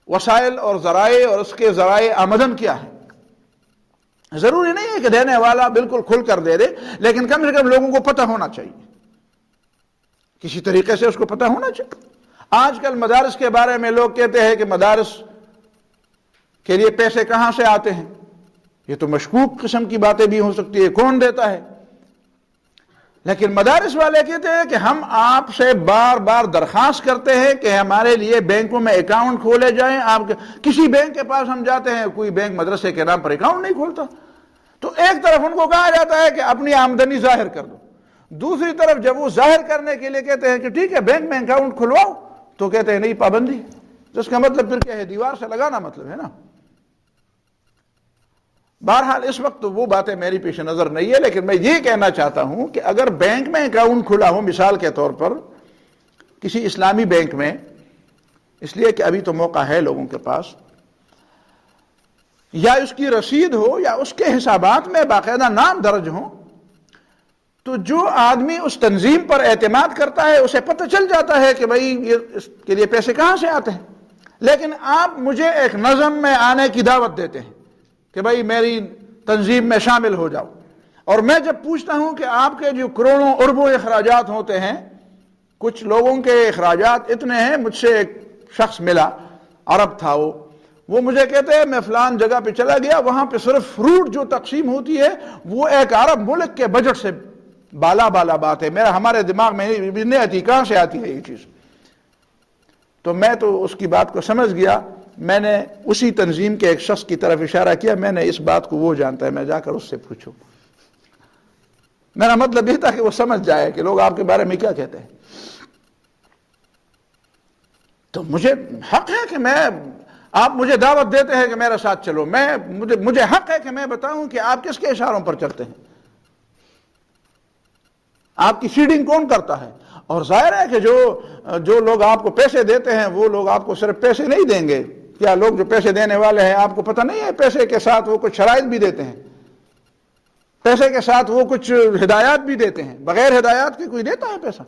وسائل اور ذرائع اور اس کے ذرائع آمدن کیا ہے۔ ضروری نہیں ہے کہ دینے والا بالکل کھل کر دے دے، لیکن کم سے کم لوگوں کو پتہ ہونا چاہیے، کسی طریقے سے اس کو پتہ ہونا چاہیے۔ آج کل مدارس کے بارے میں لوگ کہتے ہیں کہ مدارس کے لیے پیسے کہاں سے آتے ہیں، یہ تو مشکوک قسم کی باتیں بھی ہو سکتی ہے، کون دیتا ہے؟ لیکن مدارس والے کہتے ہیں کہ ہم آپ سے بار بار درخواست کرتے ہیں کہ ہمارے لیے بینکوں میں اکاؤنٹ کھولے جائیں، آپ کسی بینک کے پاس ہم جاتے ہیں، کوئی بینک مدرسے کے نام پر اکاؤنٹ نہیں کھولتا، تو ایک طرف ان کو کہا جاتا ہے کہ اپنی آمدنی ظاہر کر دو، دوسری طرف جب وہ ظاہر کرنے کے لیے کہتے ہیں کہ ٹھیک ہے بینک میں اکاؤنٹ کھلواؤ تو کہتے ہیں نہیں، پابندی، جس کا مطلب پھر کیا ہے، دیوار سے لگانا مطلب ہے نا۔ بہرحال اس وقت وہ باتیں میری پیش نظر نہیں ہے، لیکن میں یہ کہنا چاہتا ہوں کہ اگر بینک میں اکاؤنٹ کھلا ہو، مثال کے طور پر کسی اسلامی بینک میں، اس لیے کہ ابھی تو موقع ہے لوگوں کے پاس، یا اس کی رسید ہو یا اس کے حسابات میں باقاعدہ نام درج ہو، تو جو آدمی اس تنظیم پر اعتماد کرتا ہے اسے پتہ چل جاتا ہے کہ بھائی یہ اس کے لیے پیسے کہاں سے آتے ہیں۔ لیکن آپ مجھے ایک نظم میں آنے کی دعوت دیتے ہیں کہ بھائی میری تنظیم میں شامل ہو جاؤ، اور میں جب پوچھتا ہوں کہ آپ کے جو کروڑوں اربوں اخراجات ہوتے ہیں، کچھ لوگوں کے اخراجات اتنے ہیں، مجھ سے ایک شخص ملا، عرب تھا وہ مجھے کہتے ہیں میں فلان جگہ پہ چلا گیا، وہاں پہ صرف فروٹ جو تقسیم ہوتی ہے وہ ایک عرب ملک کے بجٹ سے بالا بات ہے، ہمارے دماغ میں نہیں آتی، کہاں سے آتی ہے یہ چیز؟ تو میں تو اس کی بات کو سمجھ گیا، میں نے اسی تنظیم کے ایک شخص کی طرف اشارہ کیا، میں نے اس بات کو وہ جانتا ہے، میں جا کر اس سے پوچھوں۔ میرا مطلب یہ تھا کہ وہ سمجھ جائے کہ لوگ آپ کے بارے میں کیا کہتے ہیں۔ تو مجھے حق ہے کہ آپ مجھے دعوت دیتے ہیں کہ میرے ساتھ چلو، مجھے حق ہے کہ میں بتاؤں کہ آپ کس کے اشاروں پر چلتے ہیں، آپ کی فیڈنگ کون کرتا ہے۔ اور ظاہر ہے کہ جو لوگ آپ کو پیسے دیتے ہیں وہ لوگ آپ کو صرف پیسے نہیں دیں گے، کیا لوگ جو پیسے دینے والے ہیں آپ کو پتہ نہیں ہے پیسے کے ساتھ وہ کچھ شرائط بھی دیتے ہیں، پیسے کے ساتھ وہ کچھ ہدایات بھی دیتے ہیں، بغیر ہدایات کے کوئی دیتا ہے پیسہ؟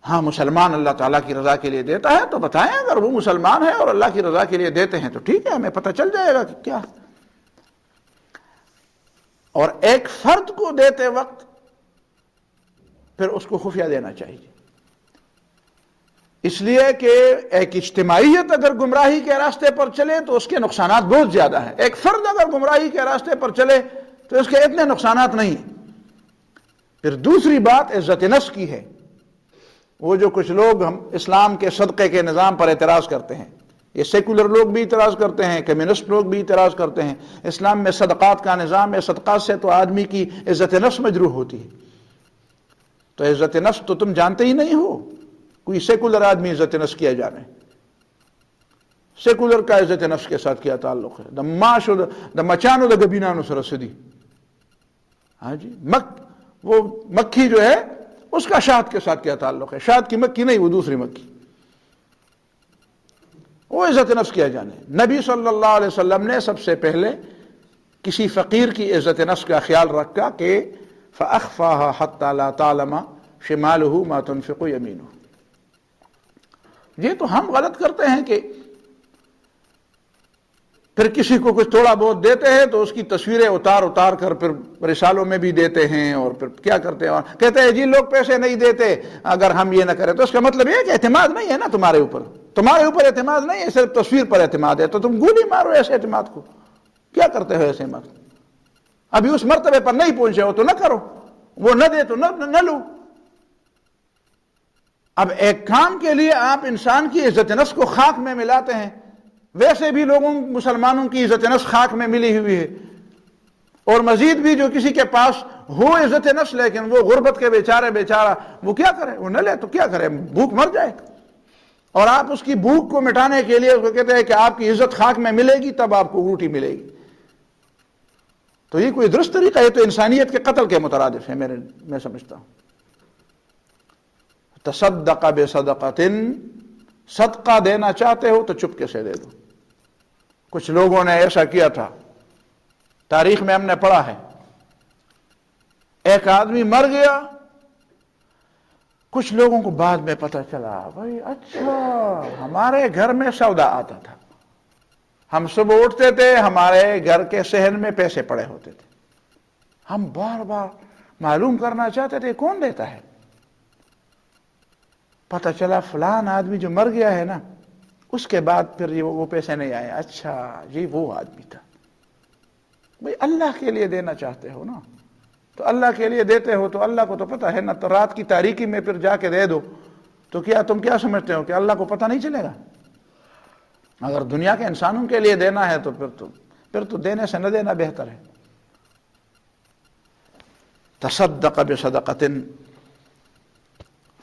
ہاں مسلمان اللہ تعالیٰ کی رضا کے لیے دیتا ہے تو بتائیں، اگر وہ مسلمان ہے اور اللہ کی رضا کے لیے دیتے ہیں تو ٹھیک ہے، ہمیں پتہ چل جائے گا کہ کیا۔ اور ایک فرد کو دیتے وقت پھر اس کو خفیہ دینا چاہیے، اس لیے کہ ایک اجتماعیت اگر گمراہی کے راستے پر چلے تو اس کے نقصانات بہت زیادہ ہیں، ایک فرد اگر گمراہی کے راستے پر چلے تو اس کے اتنے نقصانات نہیں۔ پھر دوسری بات عزت نفس کی ہے، وہ جو کچھ لوگ ہم اسلام کے صدقے کے نظام پر اعتراض کرتے ہیں، یہ سیکولر لوگ بھی اعتراض کرتے ہیں، کمیونسٹ لوگ بھی اعتراض کرتے ہیں، اسلام میں صدقات کا نظام ہے، صدقات سے تو آدمی کی عزت نفس مجروح ہوتی ہے۔ تو عزت نفس تو تم جانتے ہی نہیں ہو، کوئی سیکولر آدمی عزت نفس کیا جانے، سیکولر کا عزت نفس کے ساتھ کیا تعلق ہے؟ دا مچانو دا گبینانو سرسدی، ہاں جی، وہ مکھی جو ہے اس کا شہد کے ساتھ کیا تعلق ہے؟ شہد کی مکھی نہیں، وہ دوسری مکھی، وہ عزت نفس کیا جانے۔ نبی صلی اللہ علیہ وسلم نے سب سے پہلے کسی فقیر کی عزت نفس کا خیال رکھا کہ فَأَخْفَاهَا حَتَّى لَا تَعْلَمَ شِمَالُهُ مَا تُنْفِقُ يَمِينُهُ۔ یہ تو ہم غلط کرتے ہیں کہ پھر کسی کو کچھ تھوڑا بہت دیتے ہیں تو اس کی تصویریں اتار کر پھر رسالوں میں بھی دیتے ہیں، اور پھر کیا کرتے ہیں، کہتے ہیں جی لوگ پیسے نہیں دیتے اگر ہم یہ نہ کریں، تو اس کا مطلب یہ ہے کہ اعتماد نہیں ہے نا تمہارے اوپر اعتماد نہیں ہے، صرف تصویر پر اعتماد ہے، تو تم گولی مارو ایسے اعتماد کو، کیا کرتے ہو ایسے اعتماد؟ ابھی اس مرتبے پر نہیں پہنچے ہو تو نہ کرو، وہ نہ دے تو نہ لو۔ اب ایک کام کے لیے آپ انسان کی عزت نفس کو خاک میں ملاتے ہیں، ویسے بھی مسلمانوں کی عزت نفس خاک میں ملی ہوئی ہے، اور مزید بھی جو کسی کے پاس ہو عزت نفس لیکن وہ غربت کے بیچارہ وہ کیا کرے، وہ نہ لے تو کیا کرے، بھوک مر جائے، اور آپ اس کی بھوک کو مٹانے کے لیے اس کو کہتے ہیں کہ آپ کی عزت خاک میں ملے گی تب آپ کو روٹی ملے گی۔ تو یہ کوئی درست طریقہ ہے؟ تو انسانیت کے قتل کے مترادف ہے، میں سمجھتا ہوں۔ تصدق بصدقۃ، صدقہ دینا چاہتے ہو تو چپکے سے دے دو۔ کچھ لوگوں نے ایسا کیا تھا، تاریخ میں ہم نے پڑھا ہے، ایک آدمی مر گیا، کچھ لوگوں کو بعد میں پتہ چلا بھائی اچھا ہمارے گھر میں سودا آتا تھا، ہم صبح اٹھتے تھے ہمارے گھر کے صحن میں پیسے پڑے ہوتے تھے، ہم بار بار معلوم کرنا چاہتے تھے کون دیتا ہے، پتہ چلا فلان آدمی جو مر گیا ہے نا اس کے بعد پھر وہ پیسے نہیں آئے، اچھا یہ وہ آدمی تھا۔ بھائی اللہ کے لیے دینا چاہتے ہو نا تو اللہ کے لیے دیتے ہو تو اللہ کو تو پتہ ہے نا، تو رات کی تاریکی میں پھر جا کے دے دو تو کیا تم کیا سمجھتے ہو کہ اللہ کو پتہ نہیں چلے گا؟ اگر دنیا کے انسانوں کے لیے دینا ہے تو پھر تو دینے سے نہ دینا بہتر ہے۔ تصدق بصدقۃ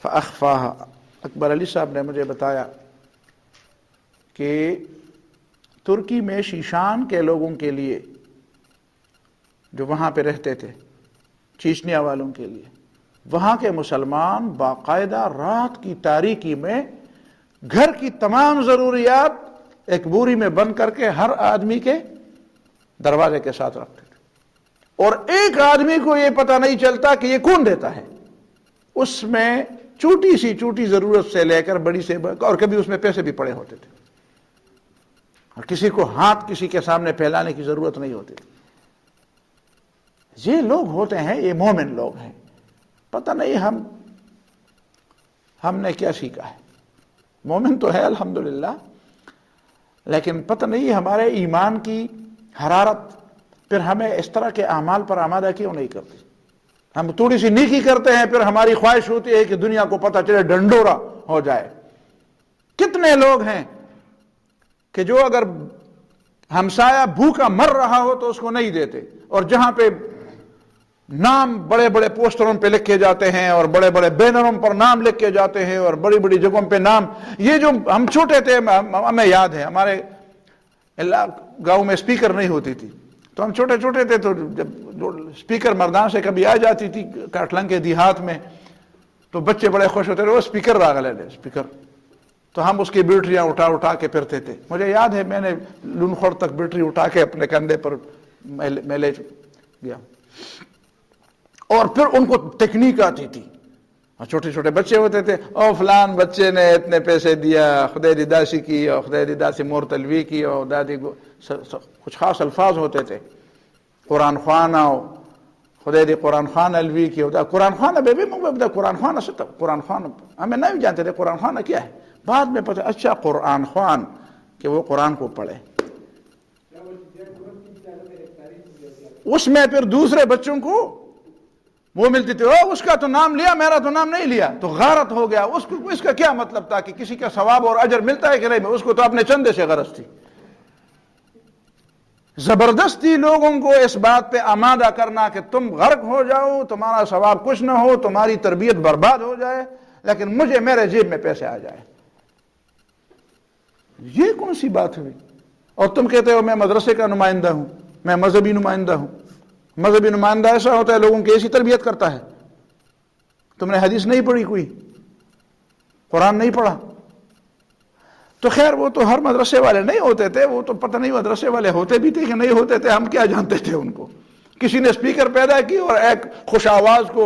فأخفاها، اکبر علی صاحب نے مجھے بتایا کہ ترکی میں شیشان کے لوگوں کے لیے جو وہاں پہ رہتے تھے، چیچنیا والوں کے لیے، وہاں کے مسلمان باقاعدہ رات کی تاریکی میں گھر کی تمام ضروریات ایک بوری میں بند کر کے ہر آدمی کے دروازے کے ساتھ رکھتے تھے، اور ایک آدمی کو یہ پتہ نہیں چلتا کہ یہ کون دیتا ہے۔ اس میں چھوٹی ضرورت سے لے کر بڑی سے، اور کبھی اس میں پیسے بھی پڑے ہوتے تھے، اور کسی کو ہاتھ کسی کے سامنے پھیلانے کی ضرورت نہیں ہوتی تھی۔ یہ لوگ ہوتے ہیں، یہ مومن لوگ ہیں۔ پتہ نہیں ہم نے کیا سیکھا ہے، مومن تو ہے الحمدللہ، لیکن پتہ نہیں ہمارے ایمان کی حرارت پھر ہمیں اس طرح کے اعمال پر آمادہ کیوں نہیں کرتی۔ ہم تھوڑی سی نیکی کرتے ہیں، پھر ہماری خواہش ہوتی ہے کہ دنیا کو پتہ چلے، ڈنڈورا ہو جائے۔ کتنے لوگ ہیں کہ جو اگر ہمسایہ بھوکا مر رہا ہو تو اس کو نہیں دیتے، اور جہاں پہ نام بڑے بڑے پوسٹروں پہ لکھے جاتے ہیں اور بڑے بڑے بینروں پر نام لکھے جاتے ہیں اور بڑی بڑی جگہوں پہ نام، یہ جو ہم چھوٹے تھے ہمیں یاد ہے، ہمارے گاؤں میں اسپیکر نہیں ہوتی تھی، تو ہم چھوٹے تھے، تو جب اسپیکر مردان سے کبھی آ جاتی تھی کاٹلنگ کے دیہات میں تو بچے بڑے خوش ہوتے تھے، وہ اسپیکر راغلے لے اسپیکر، تو ہم اس کی بیٹریاں اٹھا کے پھرتے تھے۔ مجھے یاد ہے میں نے لونخوڑ تک بیٹری اٹھا کے اپنے کندھے پر میں لے گیا، اور پھر ان کو تکنیک آتی تھی، چھوٹے بچے ہوتے تھے، او فلان بچے نے اتنے پیسے دیا، خدای دی داسی کی، اور خدای دی داسی مور تلوی کی، اور دادی کو کچھ خاص الفاظ ہوتے تھے، قرآن خوانہ خدا دی قرآن خان الوی کی ہوتا قرآن خان بے مبدا قرآن خان استا قرآن خان ہمیں نہیں جانتے تھے قرآن خان کیا ہے، بعد میں پتہ اچھا قرآن خان کہ وہ قرآن کو پڑھے. اس میں پھر دوسرے بچوں کو وہ ملتی تھی، اس کا تو نام لیا میرا تو نام نہیں لیا، تو غارت ہو گیا. اس کا کیا مطلب تھا کہ کسی کا ثواب اور اجر ملتا ہے کہ نہیں، اس کو تو اپنے چندے سے غرض تھی. زبردستی لوگوں کو اس بات پہ آمادہ کرنا کہ تم غرق ہو جاؤ، تمہارا ثواب کچھ نہ ہو، تمہاری تربیت برباد ہو جائے، لیکن مجھے میرے جیب میں پیسے آ جائے. یہ کون سی بات ہوئی؟ اور تم کہتے ہو میں مدرسے کا نمائندہ ہوں، میں مذہبی نمائندہ ہوں. مذہبی نمائندہ ایسا ہوتا ہے لوگوں کی ایسی تربیت کرتا ہے. تم نے حدیث نہیں پڑھی، کوئی قرآن نہیں پڑھا. تو خیر وہ تو ہر مدرسے والے نہیں ہوتے تھے، وہ تو پتہ نہیں مدرسے والے ہوتے بھی تھے کہ نہیں ہوتے تھے، ہم کیا جانتے تھے ان کو. کسی نے اسپیکر پیدا کی اور ایک خوش آواز کو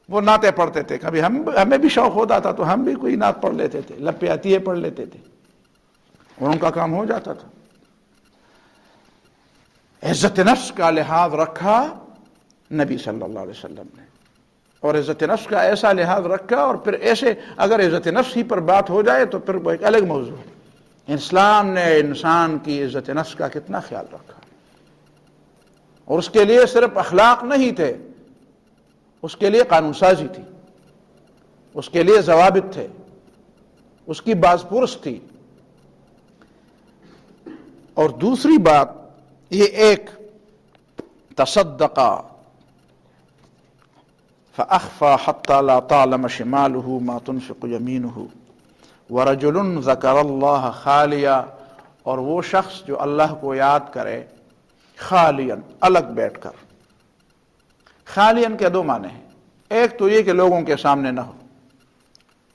وہ نعتیں پڑھتے تھے. کبھی ہمیں بھی شوق ہوتا تھا تو ہم بھی کوئی نعت پڑھ لیتے تھے، لپے عطیے پڑھ لیتے تھے اور ان کا کام ہو جاتا تھا. عزت نفس کا لحاظ رکھا نبی صلی اللہ علیہ وسلم نے، اور عزت نفس کا ایسا لحاظ رکھا. اور پھر ایسے اگر عزت نفس ہی پر بات ہو جائے تو پھر وہ ایک الگ موضوع ہے. اسلام نے انسان کی عزت نفس کا کتنا خیال رکھا، اور اس کے لیے صرف اخلاق نہیں تھے، اس کے لیے قانون سازی تھی، اس کے لیے ضوابط تھے، اس کی باز پرس تھی. اور دوسری بات یہ ایک تصدق فأخفى حتى لا تعلم شماله ما تنفق يمينه ورجل ذكر الله خاليا، اور وہ شخص جو اللہ کو یاد کرے خالیا الگ بیٹھ کر. خالیا کے دو معنی ہیں. ایک تو یہ کہ لوگوں کے سامنے نہ ہو،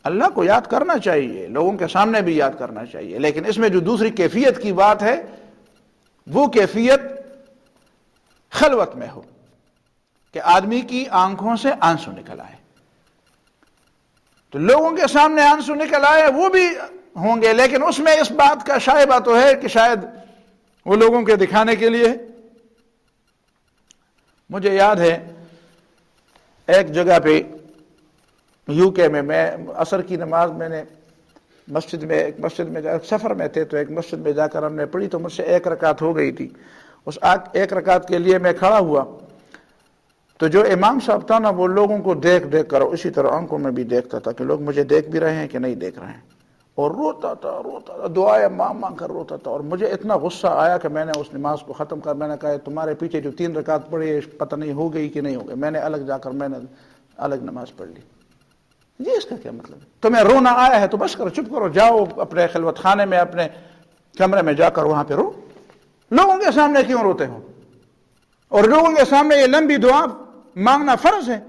اللہ کو یاد کرنا چاہیے، لوگوں کے سامنے بھی یاد کرنا چاہیے، لیکن اس میں جو دوسری کیفیت کی بات ہے وہ کیفیت خلوت میں ہو کہ آدمی کی آنکھوں سے آنسو نکل آئے. تو لوگوں کے سامنے آنسو نکل آئے وہ بھی ہوں گے، لیکن اس میں اس بات کا شائبہ تو ہے کہ شاید وہ لوگوں کے دکھانے کے لیے. مجھے یاد ہے ایک جگہ پہ یو کے میں عصر کی نماز میں نے ایک مسجد میں سفر میں تھے تو ایک مسجد میں جا کر ہم نے پڑھی تو مجھ سے ایک رکعت ہو گئی تھی. اس ایک رکعت کے لیے میں کھڑا ہوا تو جو امام صاحب تھا نا وہ لوگوں کو دیکھ کر اسی طرح آنکھوں میں بھی دیکھتا تھا کہ لوگ مجھے دیکھ بھی رہے ہیں کہ نہیں دیکھ رہے ہیں، اور روتا تھا دعائیں مانگ کر روتا تھا. اور مجھے اتنا غصہ آیا کہ میں نے اس نماز کو ختم کر میں نے کہا تمہارے پیچھے جو 3 رکعت پڑھی پتہ نہیں ہو گئی کہ نہیں ہو گئی. میں نے الگ جا کر میں نے الگ نماز پڑھ لی. یہ اس کا کیا مطلب ہے؟ تمہیں رونا آیا ہے تو بس کرو، چپ کرو، جاؤ اپنے خلوت خانے میں اپنے کمرے میں جا کر وہاں پہ رو. لوگوں کے سامنے کیوں روتے ہو؟ اور لوگوں کے سامنے یہ لمبی دعا مانگنا فرض ہے؟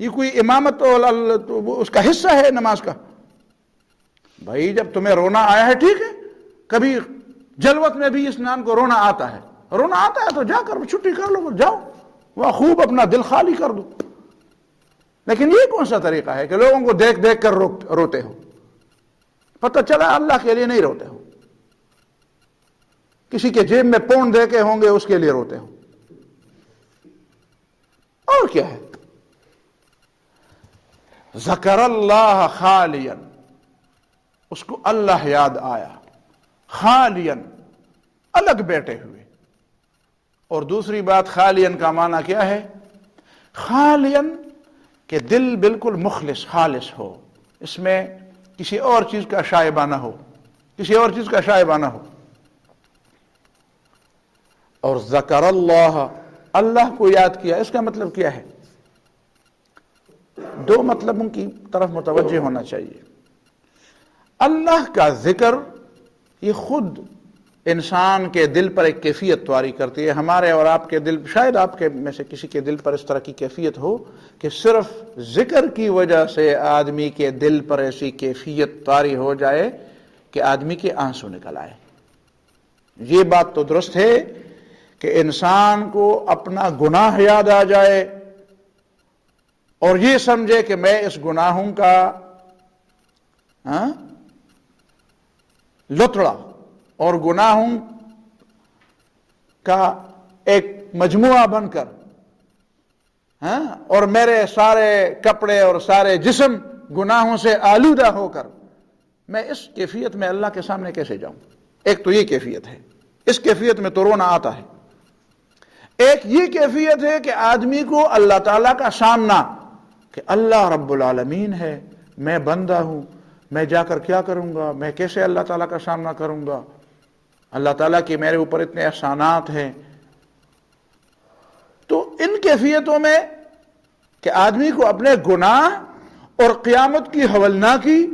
یہ کوئی امامت اس کا حصہ ہے نماز کا؟ بھائی جب تمہیں رونا آیا ہے ٹھیک ہے، کبھی جلوت میں بھی اس نام کو رونا آتا ہے تو جا کر چھٹی کر لو، جاؤ وہ خوب اپنا دل خالی کر دو. لیکن یہ کون سا طریقہ ہے کہ لوگوں کو دیکھ کر روتے ہو؟ پتہ چلا اللہ کے لیے نہیں روتے ہو، کسی کے جیب میں پونڈ دے کے ہوں گے اس کے لیے روتے ہو. اور کیا ہے؟ ذکر اللہ خالیا، اس کو اللہ یاد آیا، خالیا الگ بیٹھے ہوئے. اور دوسری بات خالین کا معنی کیا ہے؟ خالین کہ دل بالکل مخلص خالص ہو، اس میں کسی اور چیز کا شائبہ نہ ہو، کسی اور چیز کا شائبہ نہ ہو. اور ذکر اللہ، اللہ کو یاد کیا، اس کا مطلب کیا ہے؟ 2 مطلبوں کی طرف متوجہ ہونا چاہیے. اللہ کا ذکر یہ خود انسان کے دل پر ایک کیفیت طاری کرتی ہے. ہمارے اور آپ کے دل، شاید آپ کے میں سے کسی کے دل پر اس طرح کی کیفیت ہو کہ صرف ذکر کی وجہ سے آدمی کے دل پر ایسی کیفیت طاری ہو جائے کہ آدمی کے آنسو نکل آئے. یہ بات تو درست ہے کہ انسان کو اپنا گناہ یاد آ جائے اور یہ سمجھے کہ میں اس گناہوں کا لتڑا اور گناہوں کا ایک مجموعہ بن کر ہاں، اور میرے سارے کپڑے اور سارے جسم گناہوں سے آلودہ ہو کر میں اس کیفیت میں اللہ کے سامنے کیسے جاؤں؟ ایک تو یہ کیفیت ہے، اس کیفیت میں تو رونا آتا ہے۔ ایک یہ کیفیت ہے کہ آدمی کو اللہ تعالیٰ کا سامنا، کہ اللہ رب العالمین ہے، میں بندہ ہوں، میں جا کر کیا کروں گا، میں کیسے اللہ تعالیٰ کا سامنا کروں گا، اللہ تعالیٰ کے میرے اوپر اتنے احسانات ہیں۔ تو ان کیفیتوں میں کہ آدمی کو اپنے گناہ اور قیامت کی ہولناکی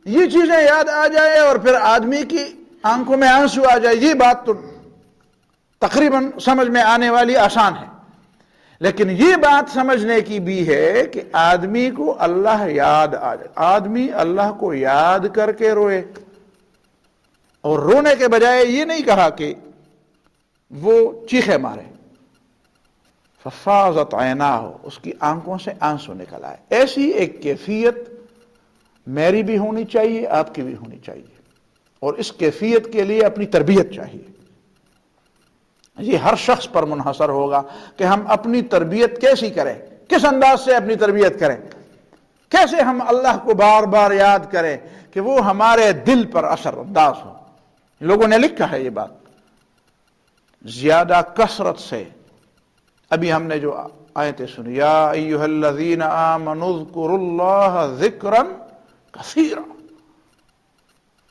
یہ چیزیں یاد آ جائے اور پھر آدمی کی آنکھوں میں آنسو آ جائے، یہ بات تو تقریباً سمجھ میں آنے والی آسان ہے، لیکن یہ بات سمجھنے کی بھی ہے کہ آدمی کو اللہ یاد آ جائے، آدمی اللہ کو یاد کر کے روئے، اور رونے کے بجائے یہ نہیں کہا کہ وہ چیخے مارے، ففاضت عیناہ، اس کی آنکھوں سے آنسو نکل آئے۔ ایسی ایک کیفیت میری بھی ہونی چاہیے، آپ کی بھی ہونی چاہیے، اور اس کیفیت کے لیے اپنی تربیت چاہیے۔ یہ ہر شخص پر منحصر ہوگا کہ ہم اپنی تربیت کیسی کریں، کس انداز سے اپنی تربیت کریں، کیسے ہم اللہ کو بار بار یاد کریں کہ وہ ہمارے دل پر اثر انداز ہو۔ لوگوں نے لکھا ہے یہ بات، زیادہ کثرت سے، ابھی ہم نے جو آیتیں سنی، یا ایھا الذین آمنوا اذکروا اللہ ذکرا کثیرا،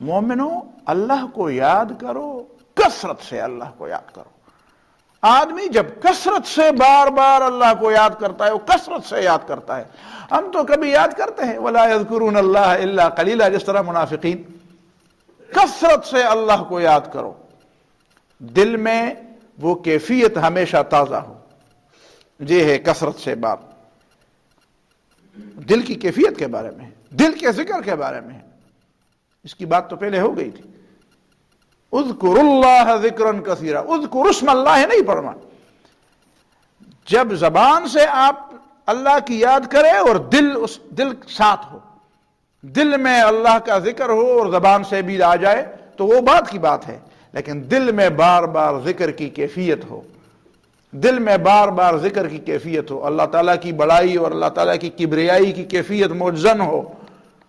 مومنو اللہ کو یاد کرو، کثرت سے اللہ کو یاد کرو۔ آدمی جب کثرت سے بار بار اللہ کو یاد کرتا ہے، وہ کثرت سے یاد کرتا ہے۔ ہم تو کبھی یاد کرتے ہیں وَلَا يَذْكُرُونَ اللَّهَ إِلَّا قَلِيلًا، جس طرح منافقین۔ کثرت سے اللہ کو یاد کرو، دل میں وہ کیفیت ہمیشہ تازہ ہو۔ یہ ہے کثرت سے بات، دل کی کیفیت کے بارے میں، دل کے ذکر کے بارے میں، اس کی بات تو پہلے ہو گئی تھی۔ اذکر اللہ ذکرا کثیرا، اذکر اسم اللہ نہیں پڑھنا، جب زبان سے آپ اللہ کی یاد کریں اور دل ساتھ ہو، دل میں اللہ کا ذکر ہو اور زبان سے بھی آ جائے تو وہ بات کی بات ہے، لیکن دل میں بار بار ذکر کی کیفیت ہو، دل میں بار بار ذکر کی کیفیت ہو، اللہ تعالیٰ کی بڑائی اور اللہ تعالیٰ کی کبریائی کی کیفیت مجزن ہو،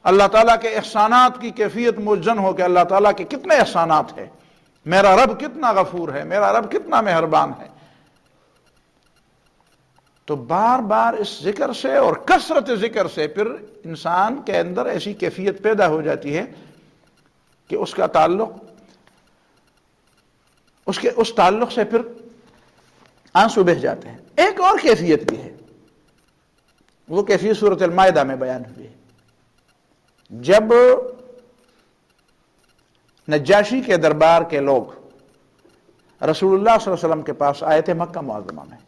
اللہ تعالیٰ کے احسانات کی کیفیت مجزن ہو کہ اللہ تعالیٰ کے کتنے احسانات ہیں، میرا رب کتنا غفور ہے، میرا رب کتنا مہربان ہے۔ تو بار بار اس ذکر سے اور کثرت ذکر سے پھر انسان کے اندر ایسی کیفیت پیدا ہو جاتی ہے کہ اس کا تعلق، اس تعلق سے پھر آنسو بہہ جاتے ہیں۔ ایک اور کیفیت بھی ہے، وہ کیفیت سورۃ المائدہ میں بیان ہوئی ہے۔ جب نجاشی کے دربار کے لوگ رسول اللہ صلی اللہ علیہ وسلم کے پاس آئے تھے مکہ معظمہ میں،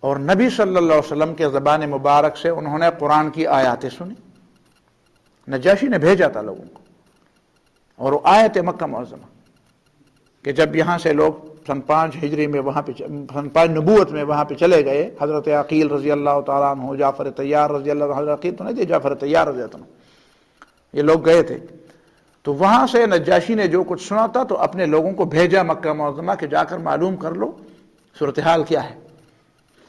اور نبی صلی اللہ علیہ وسلم کے زبان مبارک سے انہوں نے قرآن کی آیاتیں سنی، نجاشی نے بھیجا تھا لوگوں کو، اور وہ آئے تھے مکہ معظمہ کہ جب یہاں سے لوگ سن 5 ہجری میں وہاں پہ، سن 5 نبوت میں وہاں پہ چلے گئے، حضرت عقیل رضی اللہ تعالیٰ عنہ، جعفر طیار رضی اللہ عنہ، حضرت عقیل تو نہیں تھے، جعفر طیار رضی اللہ عنہ، یہ لوگ گئے تھے۔ تو وہاں سے نجاشی نے جو کچھ سنا تھا تو اپنے لوگوں کو بھیجا مکہ معظمہ کہ جا کر معلوم کر لو صورتحال کیا ہے۔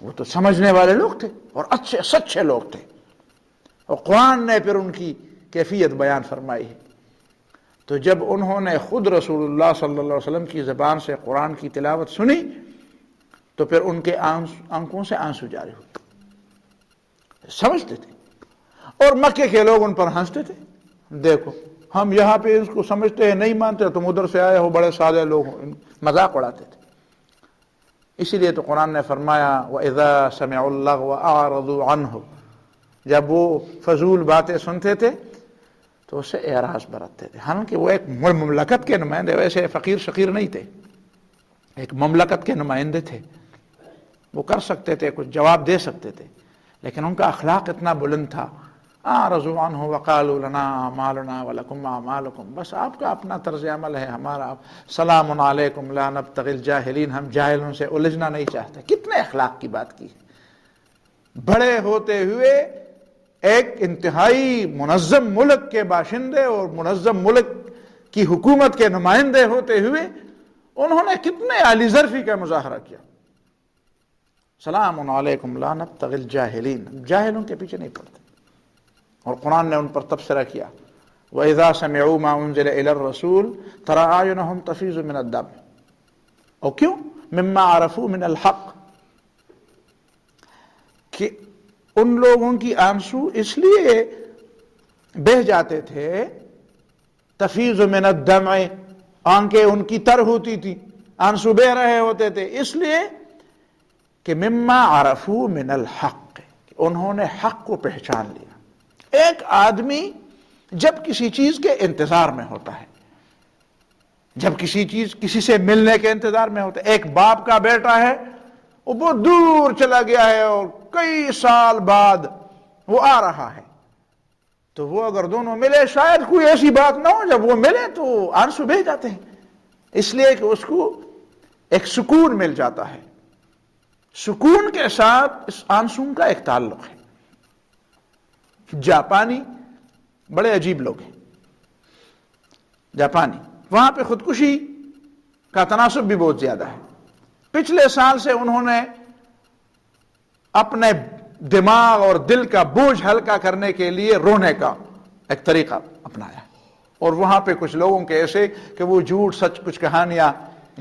وہ تو سمجھنے والے لوگ تھے اور اچھے سچے لوگ تھے، اور قرآن نے پھر ان کی کیفیت بیان فرمائی ہے۔ تو جب انہوں نے خود رسول اللہ صلی اللہ علیہ وسلم کی زبان سے قرآن کی تلاوت سنی تو پھر ان کے آنکھوں سے آنسو جاری ہوئے، سمجھتے تھے، اور مکے کے لوگ ان پر ہنستے تھے، دیکھو ہم یہاں پہ اس کو سمجھتے ہیں، نہیں مانتے، تم ادھر سے آئے ہو، بڑے سادے لوگ ہو، مذاق اڑاتے تھے۔ اسی لیے تو قرآن نے فرمایا وَإِذَا سَمِعُوا اللَّغْوَ أَعْرَضُوا عَنْهُ، جب وہ فضول باتیں سنتے تھے تو اس سے اعراض برتتے تھے۔ حالانکہ وہ ایک مملکت کے نمائندے، ویسے فقیر شقیر نہیں تھے، ایک مملکت کے نمائندے تھے، وہ کر سکتے تھے، کچھ جواب دے سکتے تھے، لیکن ان کا اخلاق اتنا بلند تھا، أَعْرَضُوا عَنْهُ وَقَالُوا لَنَا أَعْمَالُنَا وَلَكُمْ أَعْمَالُكُمْ، بس آپ کا اپنا طرز عمل ہے، ہمارا سلام علیکم لا نبتغی الجاہلین، ہم جاہلوں سے الجھنا نہیں چاہتے۔ کتنے اخلاق کی بات کی ہے، بڑے ہوتے ہوئے ایک انتہائی منظم ملک کے باشندے اور منظم ملک کی حکومت کے نمائندے ہوتے ہوئے انہوں نے کتنے عالی ظرفی کا مظاہرہ کیا، سلام علیکم لا نبتغی الجاہلین، جاہلوں کے پیچھے نہیں پڑتے. اور قرآن نے ان پر تبصرہ کیا وَإِذَا سَمِعُوا مَا أُنزِلَ إِلَى الرَّسُولِ تَرَىٰ أَعْيُنَهُمْ تَفِيضُ مِنَ الدَّمْعِ، اور کیوں؟ مِمَّا عَرَفُوا مِنَ الْحَقِّ، کہ ان لوگوں کی آنسو اس لیے بہہ جاتے تھے، تفیض من الدمع، آنکھیں ان کی تر ہوتی تھی، آنسو بہہ رہے ہوتے تھے، اس لیے کہ مما عرفوا من الحق، انہوں نے حق کو پہچان لیا. ایک آدمی جب کسی چیز کے انتظار میں ہوتا ہے، جب کسی سے ملنے کے انتظار میں ہوتا ہے، ایک باپ کا بیٹا ہے وہ بہت دور چلا گیا ہے اور کئی سال بعد وہ آ رہا ہے، تو وہ اگر دونوں ملے شاید کوئی ایسی بات نہ ہو، جب وہ ملے تو آنسو بہہ جاتے ہیں، اس لیے کہ اس کو ایک سکون مل جاتا ہے. سکون کے ساتھ اس آنسو کا ایک تعلق ہے. جاپانی بڑے عجیب لوگ ہیں، جاپانی، وہاں پہ خودکشی کا تناسب بھی بہت زیادہ ہے. پچھلے سال سے انہوں نے اپنے دماغ اور دل کا بوجھ ہلکا کرنے کے لیے رونے کا ایک طریقہ اپنایا، اور وہاں پہ کچھ لوگوں کے ایسے کہ وہ جھوٹ سچ کچھ کہانیاں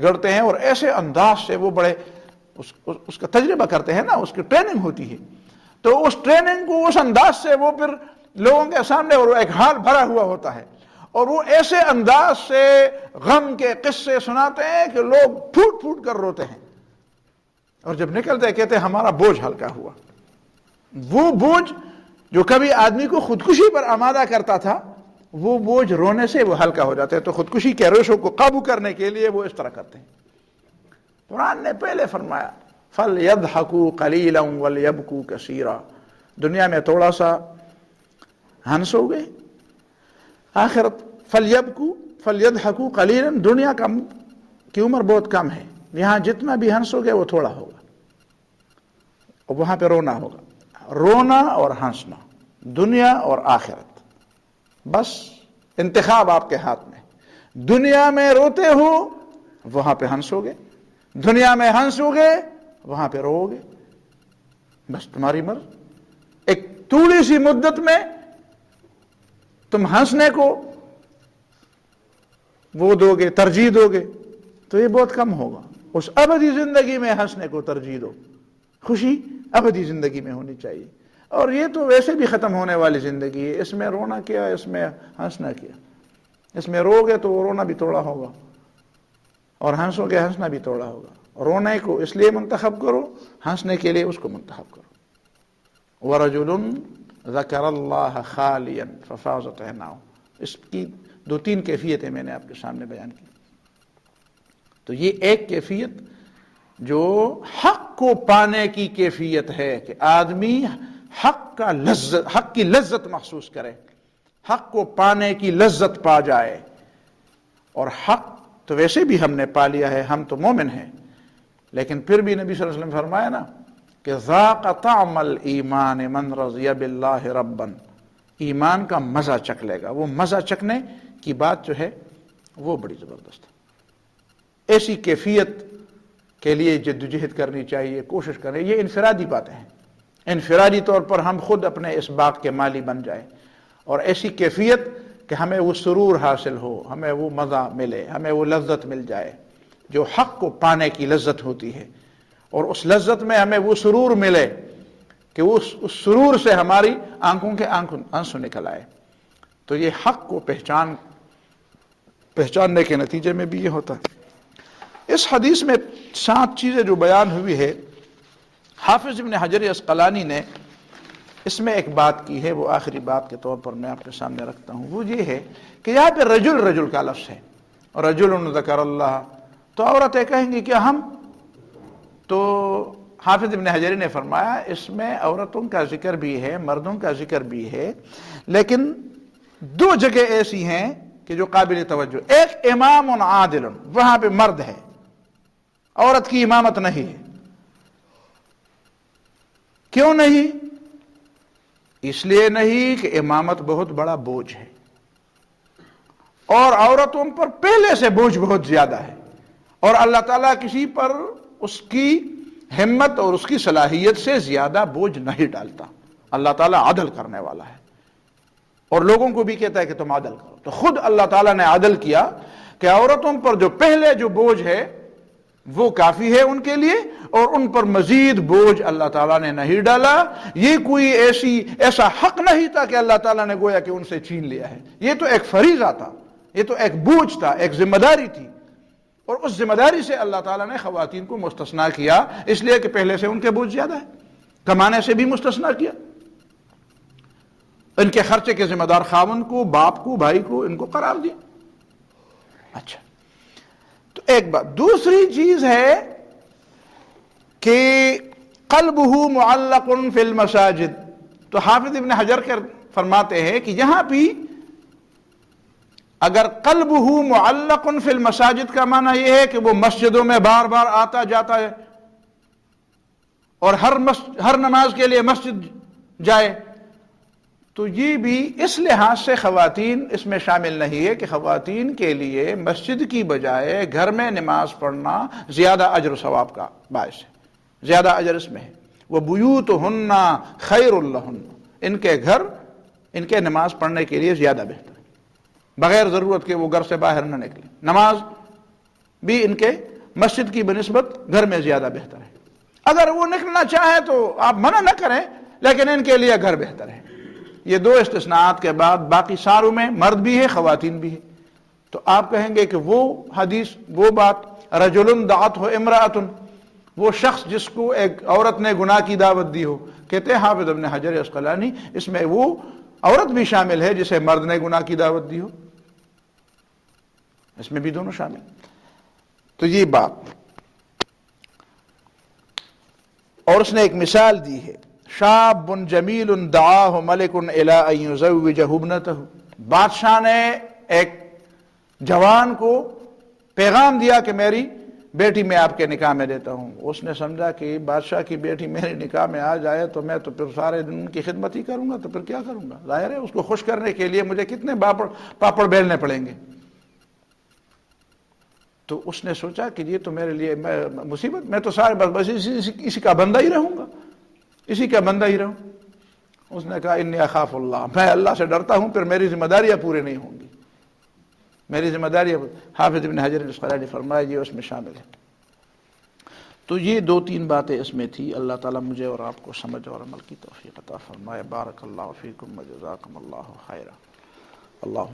گڑھتے ہیں اور ایسے انداز سے وہ بڑے اس کا تجربہ کرتے ہیں نا، اس کی ٹریننگ ہوتی ہے، تو اس ٹریننگ کو اس انداز سے وہ پھر لوگوں کے سامنے، اور ایک حال بھرا ہوا ہوتا ہے، اور وہ ایسے انداز سے غم کے قصے سناتے ہیں کہ لوگ پھوٹ پھوٹ کر روتے ہیں، اور جب نکلتے کہتے ہیں ہمارا بوجھ ہلکا ہوا. وہ بوجھ جو کبھی آدمی کو خودکشی پر آمادہ کرتا تھا، وہ بوجھ رونے سے وہ ہلکا ہو جاتے ہیں. تو خودکشی کے روشوں کو قابو کرنے کے لیے وہ اس طرح کرتے ہیں. قرآن نے پہلے فرمایا فَلْيَضْحَكُوا قَلِيلًا وَلْيَبْكُوا كَثِيرًا، دنیا میں تھوڑا سا ہنسو گے، آخرت فَلْيَضْحَكُوا قَلِيلًا، دنیا کی عمر بہت کم ہے، یہاں جتنا بھی ہنسو گے وہ تھوڑا ہوگا، اور وہاں پہ رونا ہوگا. رونا اور ہنسنا، دنیا اور آخرت، بس انتخاب آپ کے ہاتھ میں. دنیا میں روتے ہو وہاں پہ ہنسو گے، دنیا میں ہنسو گے وہاں پہ رو گے، بس تمہاری مرض. ایک تھوڑی سی مدت میں تم ہنسنے کو وہ دو گے، ترجیح دو گے، تو یہ بہت کم ہوگا. اس ابدی زندگی میں ہنسنے کو ترجیح دو. خوشی ابدی زندگی میں ہونی چاہیے، اور یہ تو ویسے بھی ختم ہونے والی زندگی ہے، اس میں رونا کیا، اس میں ہنسنا کیا. اس میں رو گے تو رونا بھی توڑا ہوگا، اور ہنسو گے ہنسنا بھی توڑا ہوگا. رونے کو اس لیے منتخب کرو، ہنسنے کے لیے اس کو منتخب کرو. وَرَجُلٌ ذَكَرَ اللَّهَ خَالِيًا فَفَاضَتْ عَيْنَاهُ، اس کی 2-3 کیفیتیں میں نے آپ کے سامنے بیان کی. تو یہ ایک کیفیت جو حق کو پانے کی کیفیت ہے کہ آدمی حق کی لذت محسوس کرے، حق کو پانے کی لذت پا جائے. اور حق تو ویسے بھی ہم نے پا لیا ہے، ہم تو مومن ہیں، لیکن پھر بھی نبی صلی اللہ علیہ وسلم فرمایا نا کہ ذاق طعم الایمان من رضی باللہ ربا، ایمان کا مزہ چکھ لے گا. وہ مزہ چکھنے کی بات جو ہے وہ بڑی زبردست ہے. ایسی کیفیت کے لیے جدوجہد کرنی چاہیے، کوشش کریں. یہ انفرادی باتیں ہیں، انفرادی طور پر ہم خود اپنے اس باغ کے مالی بن جائیں، اور ایسی کیفیت کہ ہمیں وہ سرور حاصل ہو، ہمیں وہ مزہ ملے، ہمیں وہ لذت مل جائے جو حق کو پانے کی لذت ہوتی ہے، اور اس لذت میں ہمیں وہ سرور ملے کہ اس سرور سے ہماری آنکھوں کے آنسو نکل آئے. تو یہ حق کو پہچاننے کے نتیجے میں بھی یہ ہوتا ہے. اس حدیث میں 7 چیزیں جو بیان ہوئی ہے، حافظ ابن حجر عسقلانی نے اس میں ایک بات کی ہے، وہ آخری بات کے طور پر میں آپ کے سامنے رکھتا ہوں. وہ یہ ہے کہ یہاں پہ رجل کا لفظ ہے، رجل ذکر اللہ، تو عورتیں کہیں گی کہ ہم، تو حافظ ابن حجر نے فرمایا اس میں عورتوں کا ذکر بھی ہے، مردوں کا ذکر بھی ہے، لیکن 2 جگہ ایسی ہیں کہ جو قابل توجہ. ایک امام عادل، وہاں پہ مرد ہے، عورت کی امامت نہیں ہے. کیوں نہیں؟ اس لیے نہیں کہ امامت بہت بڑا بوجھ ہے، اور عورتوں پر پہلے سے بوجھ بہت زیادہ ہے، اور اللہ تعالیٰ کسی پر اس کی ہمت اور اس کی صلاحیت سے زیادہ بوجھ نہیں ڈالتا. اللہ تعالیٰ عدل کرنے والا ہے اور لوگوں کو بھی کہتا ہے کہ تم عدل کرو. تو خود اللہ تعالیٰ نے عدل کیا کہ عورتوں پر جو پہلے جو بوجھ ہے وہ کافی ہے ان کے لیے، اور ان پر مزید بوجھ اللہ تعالیٰ نے نہیں ڈالا. یہ کوئی ایسا حق نہیں تھا کہ اللہ تعالیٰ نے گویا کہ ان سے چھین لیا ہے. یہ تو ایک فریضہ تھا، یہ تو ایک بوجھ تھا، ایک ذمہ داری تھی، اور اس ذمہ داری سے اللہ تعالیٰ نے خواتین کو مستثنیٰ کیا، اس لیے کہ پہلے سے ان کے بوجھ زیادہ ہے. کمانے سے بھی مستثنیٰ کیا. ان کے خرچے کے ذمہ دار خاوند کو، باپ کو، بھائی کو، ان کو قرار دیا. اچھا، تو ایک بات. دوسری چیز ہے کہ قلبہ معلق فی المساجد. تو حافظ ابن حجر فرماتے ہیں کہ یہاں بھی اگر قلبہ معلق فی المساجد کا معنی یہ ہے کہ وہ مسجدوں میں بار بار آتا جاتا ہے اور ہر نماز کے لیے مسجد جائے، تو یہ بھی اس لحاظ سے خواتین اس میں شامل نہیں ہے کہ خواتین کے لیے مسجد کی بجائے گھر میں نماز پڑھنا زیادہ اجر و ثواب کا باعث ہے، زیادہ اجر اس میں ہے. وَبُيُوتُهُنَّ خَيْرٌ لَهُنَّ. ان کے گھر ان کے نماز پڑھنے کے لیے زیادہ بہتر ہے، بغیر ضرورت کے وہ گھر سے باہر نہ نکلیں. نماز بھی ان کے مسجد کی بنسبت گھر میں زیادہ بہتر ہے. اگر وہ نکلنا چاہیں تو آپ منع نہ کریں، لیکن ان کے لیے گھر بہتر ہے. یہ دو استثناءات کے بعد باقی ساروں میں مرد بھی ہے، خواتین بھی ہے. تو آپ کہیں گے کہ وہ حدیث، وہ بات رجل دعته امرأة، وہ شخص جس کو ایک عورت نے گناہ کی دعوت دی ہو. کہتے ہیں حافظ ابن حجر عسقلانی اس میں وہ عورت بھی شامل ہے جسے مرد نے گناہ کی دعوت دی ہو، اس میں بھی دونوں شامل. تو یہ بات. اور اس نے ایک مثال دی ہے، شاب جمیل دعاہ ملک الی ان یزوجہ ابنتہ. بادشاہ نے ایک جوان کو پیغام دیا کہ میری بیٹی میں آپ کے نکاح میں دیتا ہوں. اس نے سمجھا کہ بادشاہ کی بیٹی میرے نکاح میں آ جائے تو میں تو پھر سارے دن ان کی خدمت ہی کروں گا، تو پھر کیا کروں گا؟ ظاہر ہے اس کو خوش کرنے کے لیے مجھے کتنے پاپڑ بیلنے پڑیں گے. تو اس نے سوچا کہ یہ تو میرے لیے مصیبت، میں تو سارے بس اسی کا بندہ ہی رہوں گا، اسی کا بندہ ہی رہوں. اس نے کہا انی اخاف اللہ، میں اللہ سے ڈرتا ہوں، پھر میری ذمہ داریاں پورے نہیں ہوں گی، میری ذمہ داریاں. حافظ ابن حجر العسقلانی فرمایا یہ اس میں شامل ہے. تو یہ دو تین باتیں اس میں تھی. اللہ تعالیٰ مجھے اور آپ کو سمجھ اور عمل کی توفیق عطا فرمائے. بارک اللہ فیکم وجزاکم اللہ خیرا. اللہ